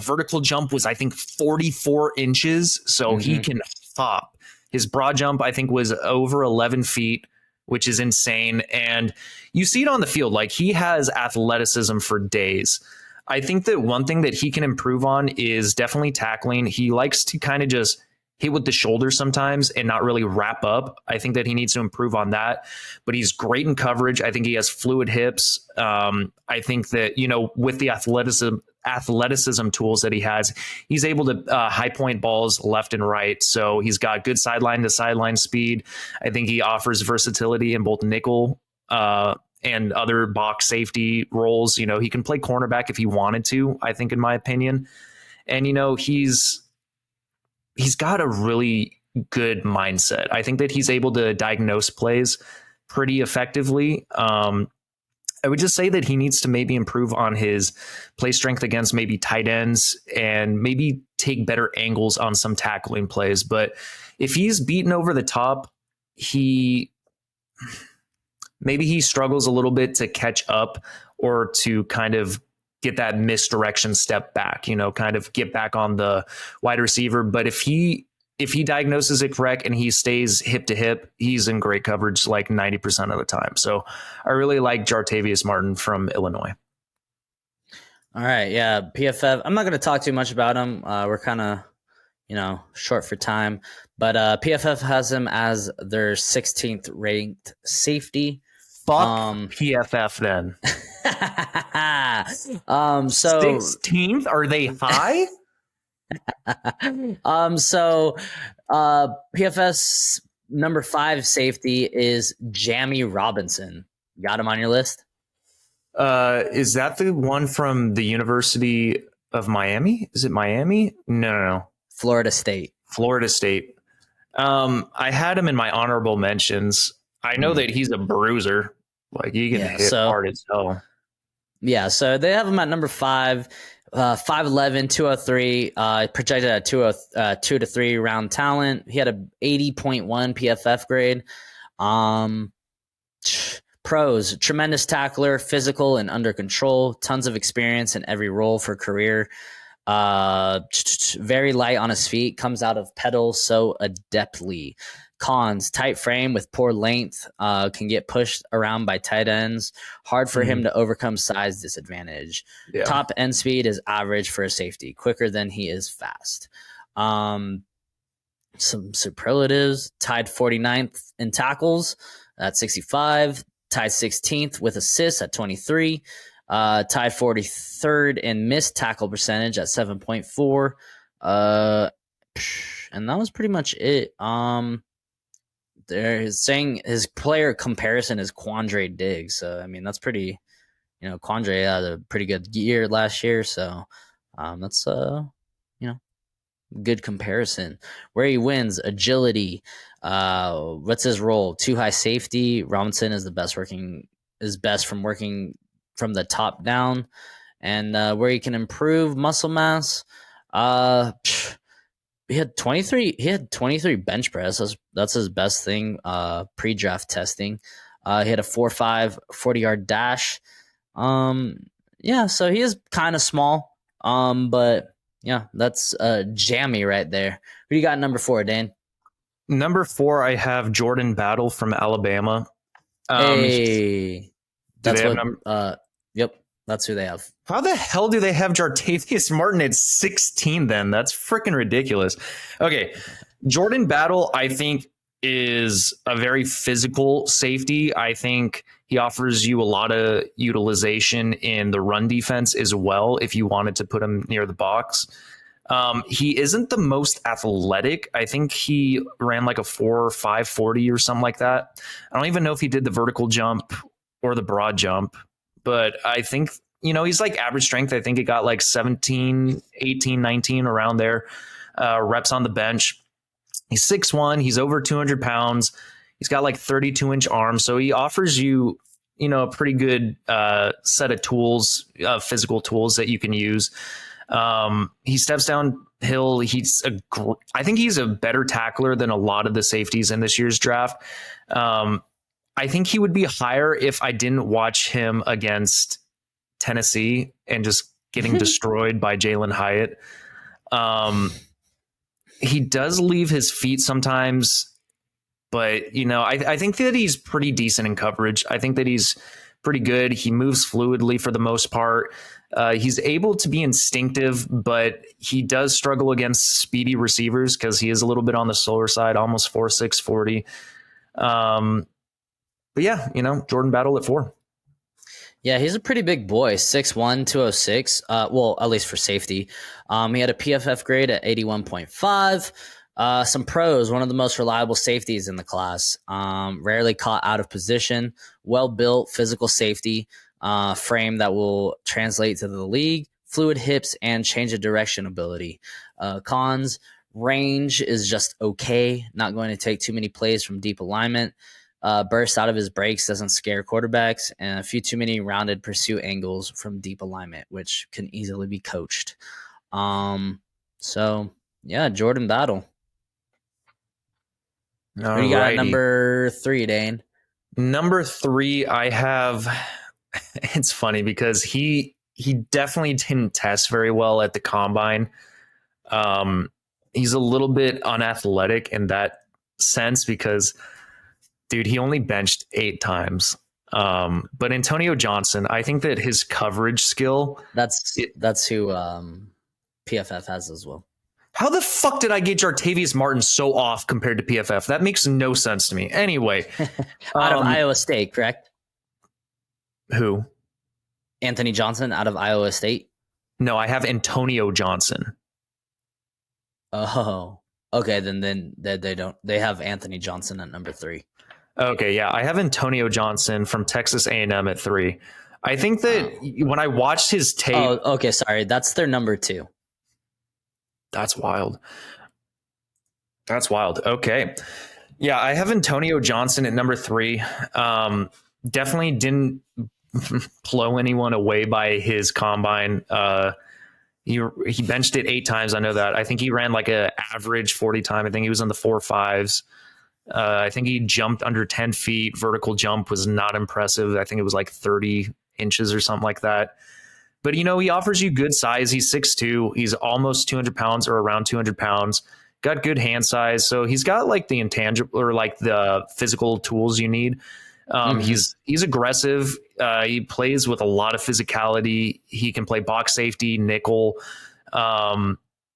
Vertical jump was, I think, 44 inches, so he can pop. His broad jump, I think, was over 11 feet, which is insane. And you see it on the field. Like, he has athleticism for days. I think that one thing that he can improve on is definitely tackling. He likes to kind of just hit with the shoulder sometimes and not really wrap up. I think that he needs to improve on that, but he's great in coverage. I think he has fluid hips. I think that, with the athleticism tools that he has, he's able to high point balls left and right. So he's got good sideline to sideline speed. I think he offers versatility in both nickel and other box safety roles. He can play cornerback if he wanted to, I think, in my opinion. And, he's got a really good mindset. I think that he's able to diagnose plays pretty effectively. I would just say that he needs to maybe improve on his play strength against maybe tight ends and maybe take better angles on some tackling plays. But if he's beaten over the top, maybe he struggles a little bit to catch up or to kind of get that misdirection step back, kind of get back on the wide receiver. But if he diagnoses it correct and he stays hip to hip, he's in great coverage like 90% of the time. So I really like Jartavius Martin from Illinois. All right. Yeah. PFF. I'm not going to talk too much about him. We're kind of, short for time, but PFF has him as their 16th ranked safety. Fuck PFF then. So 16th, are they high? PFS number 5 safety is Jamie Robinson. Got him on your list? Is that the one from the University of Miami? Is it Miami? No. Florida State. I had him in my honorable mentions. I know that he's a bruiser. Like, he can hit hard as hell. Yeah, so they have him at number 5, 5'11", 203, projected at 2 to 3 round talent. He had a 80.1 PFF grade. Pros: tremendous tackler, physical and under control, tons of experience in every role for career. Very light on his feet, comes out of pedals so adeptly. Cons: tight frame with poor length, can get pushed around by tight ends. Hard for him to overcome size disadvantage. Yeah. Top end speed is average for a safety, quicker than he is fast. Some superlatives: tied 49th in tackles at 65, tied 16th with assists at 23, tied 43rd in missed tackle percentage at 7.4. And that was pretty much it. They're saying his player comparison is Quandre Diggs. So, I mean, that's pretty, Quandre had a pretty good year last year. So, that's, good comparison. Where he wins: agility. What's his role? Too high safety. Robinson is best from working from the top down. And where he can improve: muscle mass. He had 23 bench press. That's his best thing, pre-draft testing. He had a 4.5 40-yard dash. So he is kind of small. But yeah, that's jammy right there. Who you got number 4, Dan? Number 4, I have Jordan Battle from Alabama. Yep, that's who they have. How the hell do they have Jartavius Martin at 16 then? That's freaking ridiculous. Okay, Jordan Battle, I think, is a very physical safety. I think he offers you a lot of utilization in the run defense as well if you wanted to put him near the box. He isn't the most athletic. I think he ran like a 4.5 40 or something like that. I don't even know if he did the vertical jump or the broad jump, but I think, he's like average strength. I think he got like 17, 18, 19 around there, reps on the bench. He's 6'1". He's over 200 pounds. He's got like 32-inch arms. So he offers you, a pretty good set of tools, physical tools that you can use. He steps downhill. I think he's a better tackler than a lot of the safeties in this year's draft. I think he would be higher if I didn't watch him against Tennessee and just getting destroyed by Jalen Hyatt. He does leave his feet sometimes But, I think that he's pretty decent in coverage. I think that he's pretty good. He moves fluidly for the most part. He's able to be instinctive, but he does struggle against speedy receivers because he is a little bit on the slower side, almost 4.6 40. But yeah, Jordan Battle at 4. Yeah, he's a pretty big boy, 6'1", 206. Well, at least for safety. He had a PFF grade at 81.5. Some pros, one of the most reliable safeties in the class. Rarely caught out of position, well-built physical safety, frame that will translate to the league, fluid hips, and change of direction ability. Cons, range is just okay, not going to take too many plays from deep alignment. Burst out of his breaks doesn't scare quarterbacks, and a few too many rounded pursuit angles from deep alignment, which can easily be coached. So yeah, Jordan Battle. Who do you got at number 3, Dane? Number 3, I have. It's funny because he definitely didn't test very well at the combine. He's a little bit unathletic in that sense because, dude, he only benched 8 times. But Antonio Johnson, I think that his coverage skill. That's who PFF has as well. How the fuck did I get Jartavius Martin so off compared to PFF? That makes no sense to me. Anyway. Out of Iowa State, correct? Who? Anthony Johnson out of Iowa State? No, I have Antonio Johnson. Oh, okay. Then they don't. They have Anthony Johnson at number 3. Okay, yeah, I have Antonio Johnson from Texas A&M at 3. I think that when I watched his tape. Oh, okay. Sorry, that's their number 2. That's wild. That's wild. Okay. Yeah, I have Antonio Johnson at number 3. Definitely didn't blow anyone away by his combine. He benched it 8 times. I know that. I think he ran like a average 40 time. I think he was in the 4.5s. I think he jumped under 10 feet. Vertical jump was not impressive. I think it was like 30 inches or something like that. But, he offers you good size. He's 6'2". He's almost 200 pounds or around 200 pounds. Got good hand size. So he's got like the intangible or like the physical tools you need. He's aggressive. He plays with a lot of physicality. He can play box safety, nickel.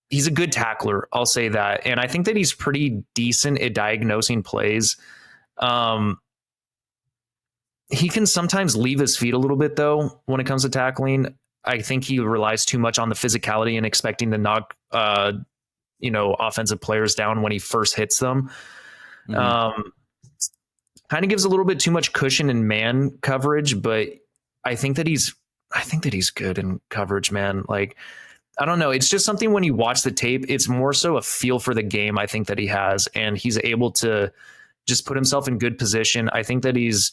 He's a good tackler. I'll say that. And I think that he's pretty decent at diagnosing plays. He can sometimes leave his feet a little bit, though, when it comes to tackling. I think he relies too much on the physicality and expecting to knock, offensive players down when he first hits them. Kind of gives a little bit too much cushion in man coverage, but I think that he's good in coverage, man. Like, I don't know. It's just something when you watch the tape, it's more so a feel for the game, I think, that he has, and he's able to just put himself in good position. I think that he's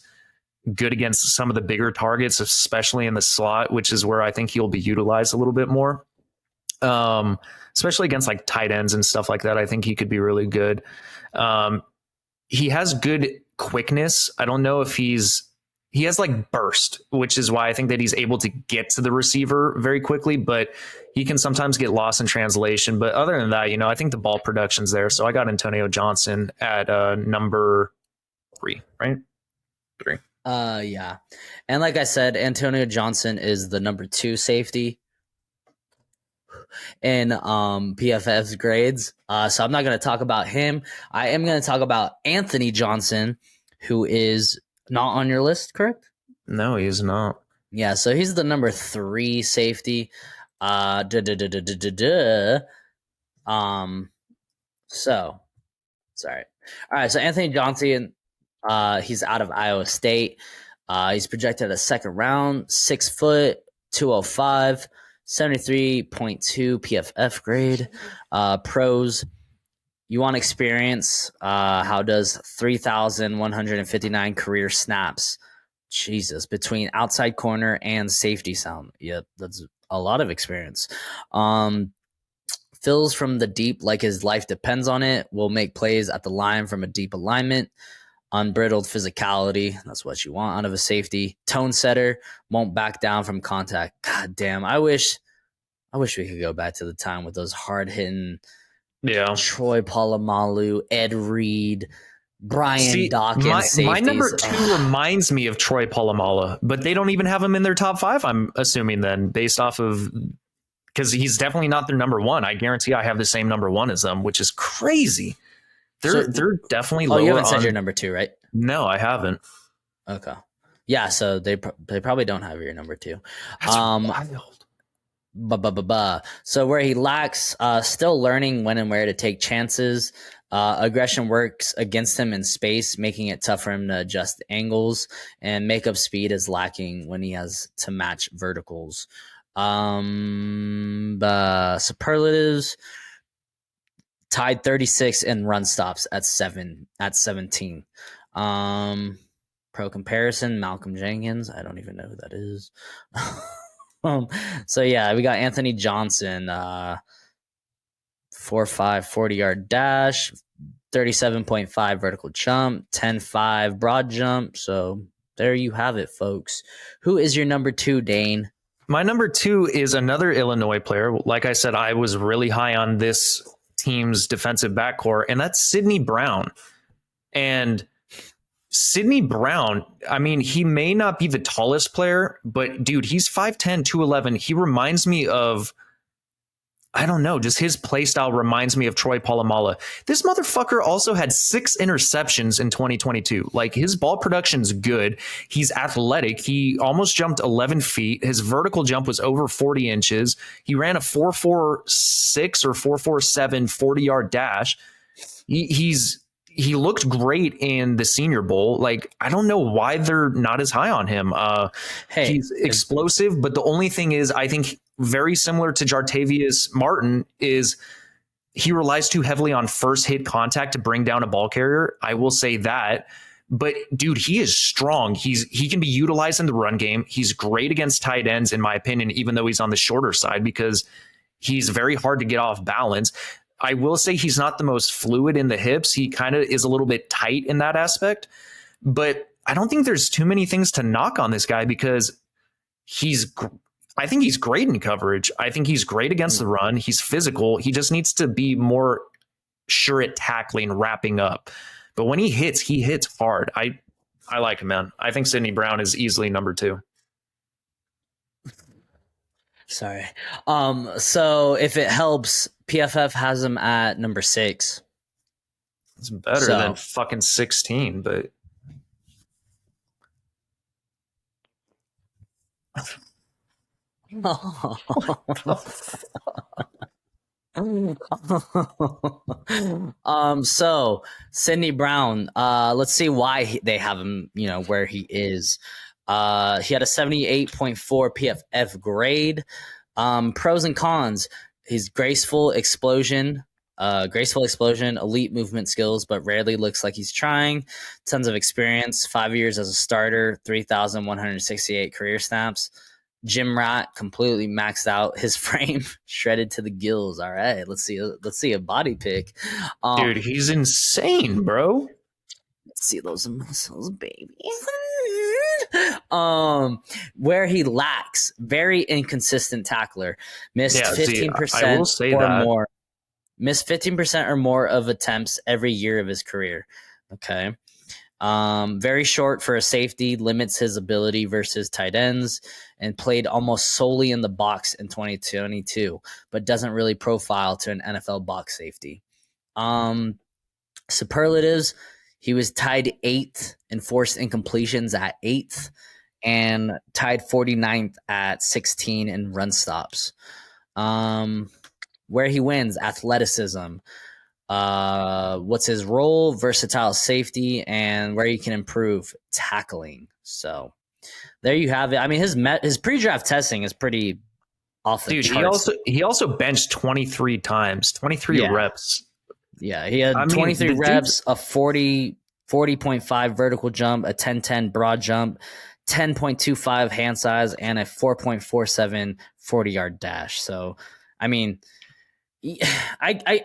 good against some of the bigger targets, especially in the slot, which is where I think he'll be utilized a little bit more. Especially against like tight ends and stuff like that. I think he could be really good. He has good quickness. I don't know if he has like burst, which is why I think that he's able to get to the receiver very quickly, but he can sometimes get lost in translation. But other than that, I think the ball production's there. So I got Antonio Johnson at number 3, right? 3. Yeah. And like I said, Antonio Johnson is the number 2 safety in PFF's grades. So I'm not going to talk about him. I am going to talk about Anthony Johnson, who is not on your list, correct? No, he's not. Yeah, so he's the number 3 safety. So sorry. All right, so Anthony Johnson, he's out of Iowa State. He's projected a second round, 6 foot, 205, 73.2 PFF grade. Pros, you want experience. How does 3,159 career snaps? Jesus, between outside corner and safety sound. Yep, that's a lot of experience. Fills from the deep like his life depends on it. Will make plays at the line from a deep alignment. Unbridled physicality. That's what you want out of a safety. Tone setter. Won't back down from contact. God damn. I wish we could go back to the time with those hard hitting. Yeah. Troy Polamalu, Ed Reed, Brian Dawkins, my number safeties. 2 reminds me of Troy Polamalu, but they don't even have him in their top 5. I'm assuming then, based off of, because he's definitely not their number 1. I guarantee I have the same number 1 as them, which is crazy. They're definitely lower. You haven't said your number 2, right? No, I haven't. Okay. Yeah, so they probably don't have your number 2. That's wild. So where he lacks, still learning when and where to take chances. Aggression works against him in space, making it tough for him to adjust angles, and makeup speed is lacking when he has to match verticals. The superlatives, tied 36 in run stops at 17. Pro comparison, Malcolm Jenkins. I don't even know who that is. So yeah, we got Anthony Johnson, 4.5 40-yard dash, 37.5 vertical jump, 10.5 broad jump. So there you have it, folks. Who is your number 2, Dane? My number 2 is another Illinois player. Like I said, I was really high on this team's defensive backcourt, and that's Sidney Brown. And Sidney Brown, I mean, he may not be the tallest player, but dude, he's 5'10", 211. He reminds me of, I don't know, just his play style reminds me of Troy Polamalu. This motherfucker also had 6 interceptions in 2022. Like, his ball production's good. He's athletic. He almost jumped 11 feet. His vertical jump was over 40 inches. He ran a 4.46 or 4.47 40-yard dash. He looked great in the Senior Bowl. Like, I don't know why they're not as high on him. He's explosive, but the only thing is, I think very similar to Jartavius Martin, is he relies too heavily on first hit contact to bring down a ball carrier. I will say that. But dude, he is strong. He can be utilized in the run game. He's great against tight ends, in my opinion, even though he's on the shorter side, because he's very hard to get off balance. I will say he's not the most fluid in the hips. He kind of is a little bit tight in that aspect, but I don't think there's too many things to knock on this guy, because I think he's great in coverage. I think he's great against the run. He's physical. He just needs to be more sure at tackling, wrapping up. But when he hits hard. I like him, man. I think Sidney Brown is easily number 2. Sorry. So if it helps, PFF has him at number 6. It's better than fucking 16, but So Sidney Brown, let's see why they have him, where he is. He had a 78.4 PFF grade. Pros and cons: he's graceful explosion, elite movement skills, but rarely looks like he's trying. Tons of experience, 5 years as a starter, 3,168 career snaps. Gym rat, completely maxed out. His frame shredded to the gills. All right, let's see a body pic. Dude, he's insane, bro. Let's see those muscles, baby. Where he lacks, very inconsistent tackler. Missed 15% or more. Missed 15% or more of attempts every year of his career. Okay. Very short for a safety, limits his ability versus tight ends, and played almost solely in the box in 2022, but doesn't really profile to an NFL box safety. Superlatives: he was tied 8th in forced incompletions at 8th, and tied 49th at 16 in run stops. Where he wins: athleticism. What's his role? Versatile safety, and where he can improve: tackling. So there you have it. I mean, his pre-draft testing is pretty off the charts. He also benched 23 times, 23 reps. Yeah, he had 23 reps, a 40.5 vertical jump, a 10.10 broad jump, 10.25 hand size, and a 4.47 40-yard dash. So, I mean, I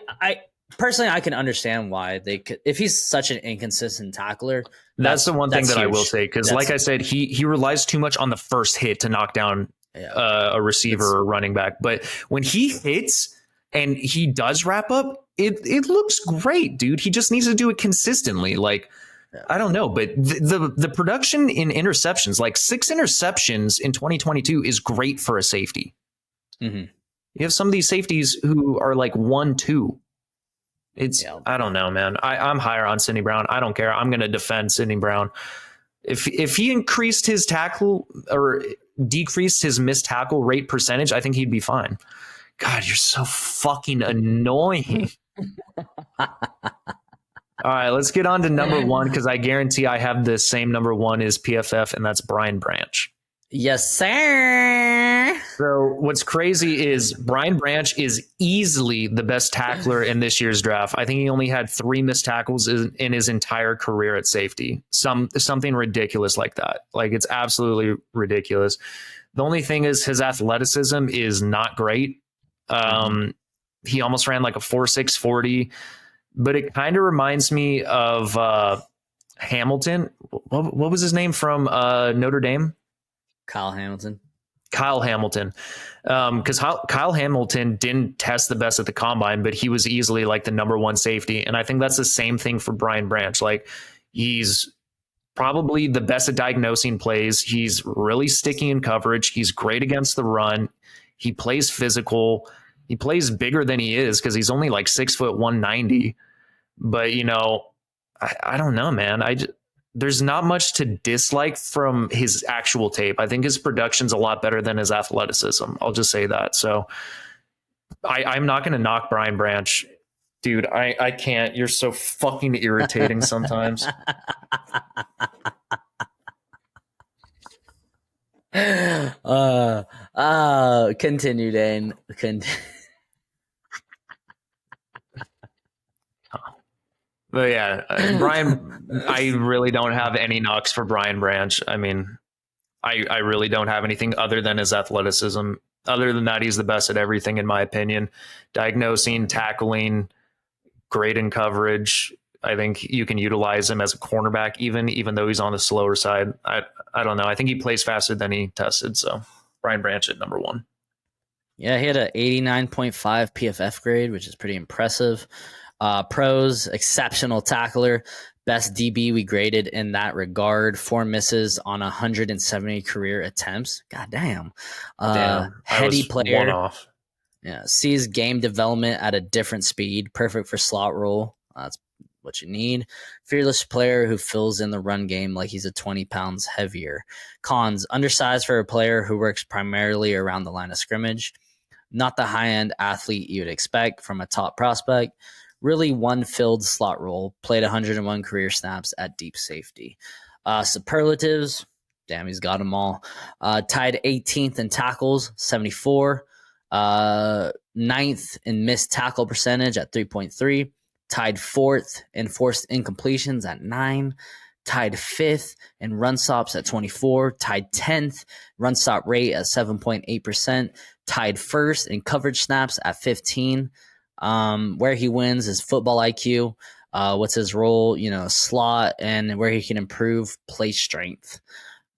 personally, I can understand why they could, if he's such an inconsistent tackler. That's the one thing that huge. I will say, because like I said, he relies too much on the first hit to knock down a receiver or running back. But when he hits, and he does wrap up, it looks great, dude. He just needs to do it consistently. Like, I don't know, but the production in interceptions, like 6 interceptions in 2022, is great for a safety. Mm-hmm. You have some of these safeties who are like 1-2. It's I don't know, man. I'm higher on Sidney Brown. I don't care. I'm going to defend Sidney Brown. If he increased his tackle or decreased his missed tackle rate percentage, I think he'd be fine. God, you're so fucking annoying. All right, let's get on to number 1, because I guarantee I have the same number 1 as PFF, and that's Brian Branch. Yes, sir. So what's crazy is Brian Branch is easily the best tackler in this year's draft. I think he only had 3 missed tackles in his entire career at safety. Something ridiculous like that. Like, it's absolutely ridiculous. The only thing is his athleticism is not great. He almost ran like a 4.6 40, but it kind of reminds me of Hamilton. What was his name from Notre Dame? Kyle Hamilton. Because Kyle Hamilton didn't test the best at the combine, but he was easily like the number 1 safety. And I think that's the same thing for Brian Branch. Like, he's probably the best at diagnosing plays. He's really sticky in coverage. He's great against the run. He plays physical. He plays bigger than he is because he's only like 6 foot 190. But, you know, I don't know, man. There's not much to dislike from his actual tape. I think his production's a lot better than his athleticism. I'll just say that. So I'm not going to knock Brian Branch. Dude, I can't. You're so fucking irritating sometimes. Continue, Dane. But yeah, Brian, I really don't have any knocks for Brian Branch. I mean, I really don't have anything other than his athleticism. Other than that, he's the best at everything, in my opinion. Diagnosing, tackling, great in coverage. I think you can utilize him as a cornerback, even though he's on the slower side. I don't know. I think he plays faster than he tested. So Brian Branch at number 1. Yeah, he had an 89.5 PFF grade, which is pretty impressive. Pros, exceptional tackler, best DB we graded in that regard. 4 misses on 170 career attempts. God damn. Heady player. One off. Yeah, sees game development at a different speed. Perfect for slot role. That's what you need. Fearless player who fills in the run game like he's a 20 pounds heavier. Cons, undersized for a player who works primarily around the line of scrimmage. Not the high-end athlete you'd expect from a top prospect. Really one filled slot role. Played 101 career snaps at deep safety. Superlatives, damn, he's got them all. Tied 18th in tackles, 74. 9th in missed tackle percentage at 3.3. Tied 4th in forced incompletions at 9. Tied 5th in run stops at 24. Tied 10th run stop rate at 7.8%. Tied 1st in coverage snaps at 15. Where he wins is football IQ. What's his role? Slot, and where he can improve play strength.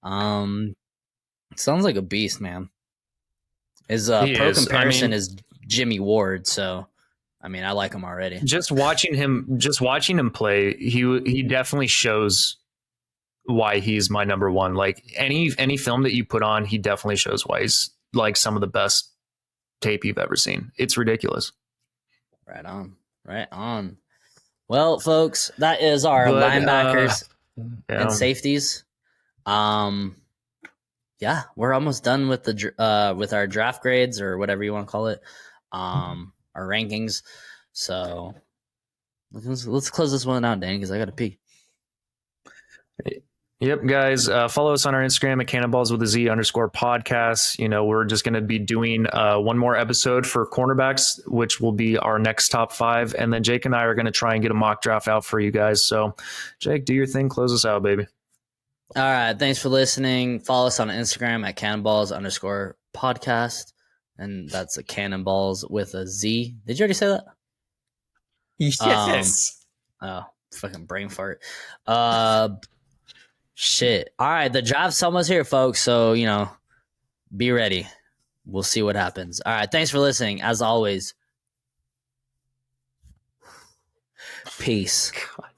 Sounds like a beast, man. His comparison is Jimmy Ward, so I mean, I like him already. Just watching him play, he definitely shows why he's my number 1. Like any film that you put on, he definitely shows why he's like some of the best tape you've ever seen. It's ridiculous. Right on. Well, folks, that is our linebackers and safeties. Yeah, we're almost done with with our draft grades, or whatever you want to call it, our rankings. So let's close this one out, Dan, because I got to pee. Yep, guys, follow us on our Instagram at cannonballs_podcast. We're just going to be doing one more episode for cornerbacks, which will be our next top 5. And then Jake and I are going to try and get a mock draft out for you guys. So Jake, do your thing. Close us out, baby. All right. Thanks for listening. Follow us on Instagram at cannonballs_podcast. And that's a cannonballs with a Z. Did you already say that? Yes. Fucking brain fart. Shit. All right. The draft's almost here, folks. So, be ready. We'll see what happens. All right. Thanks for listening. As always, Peace. God.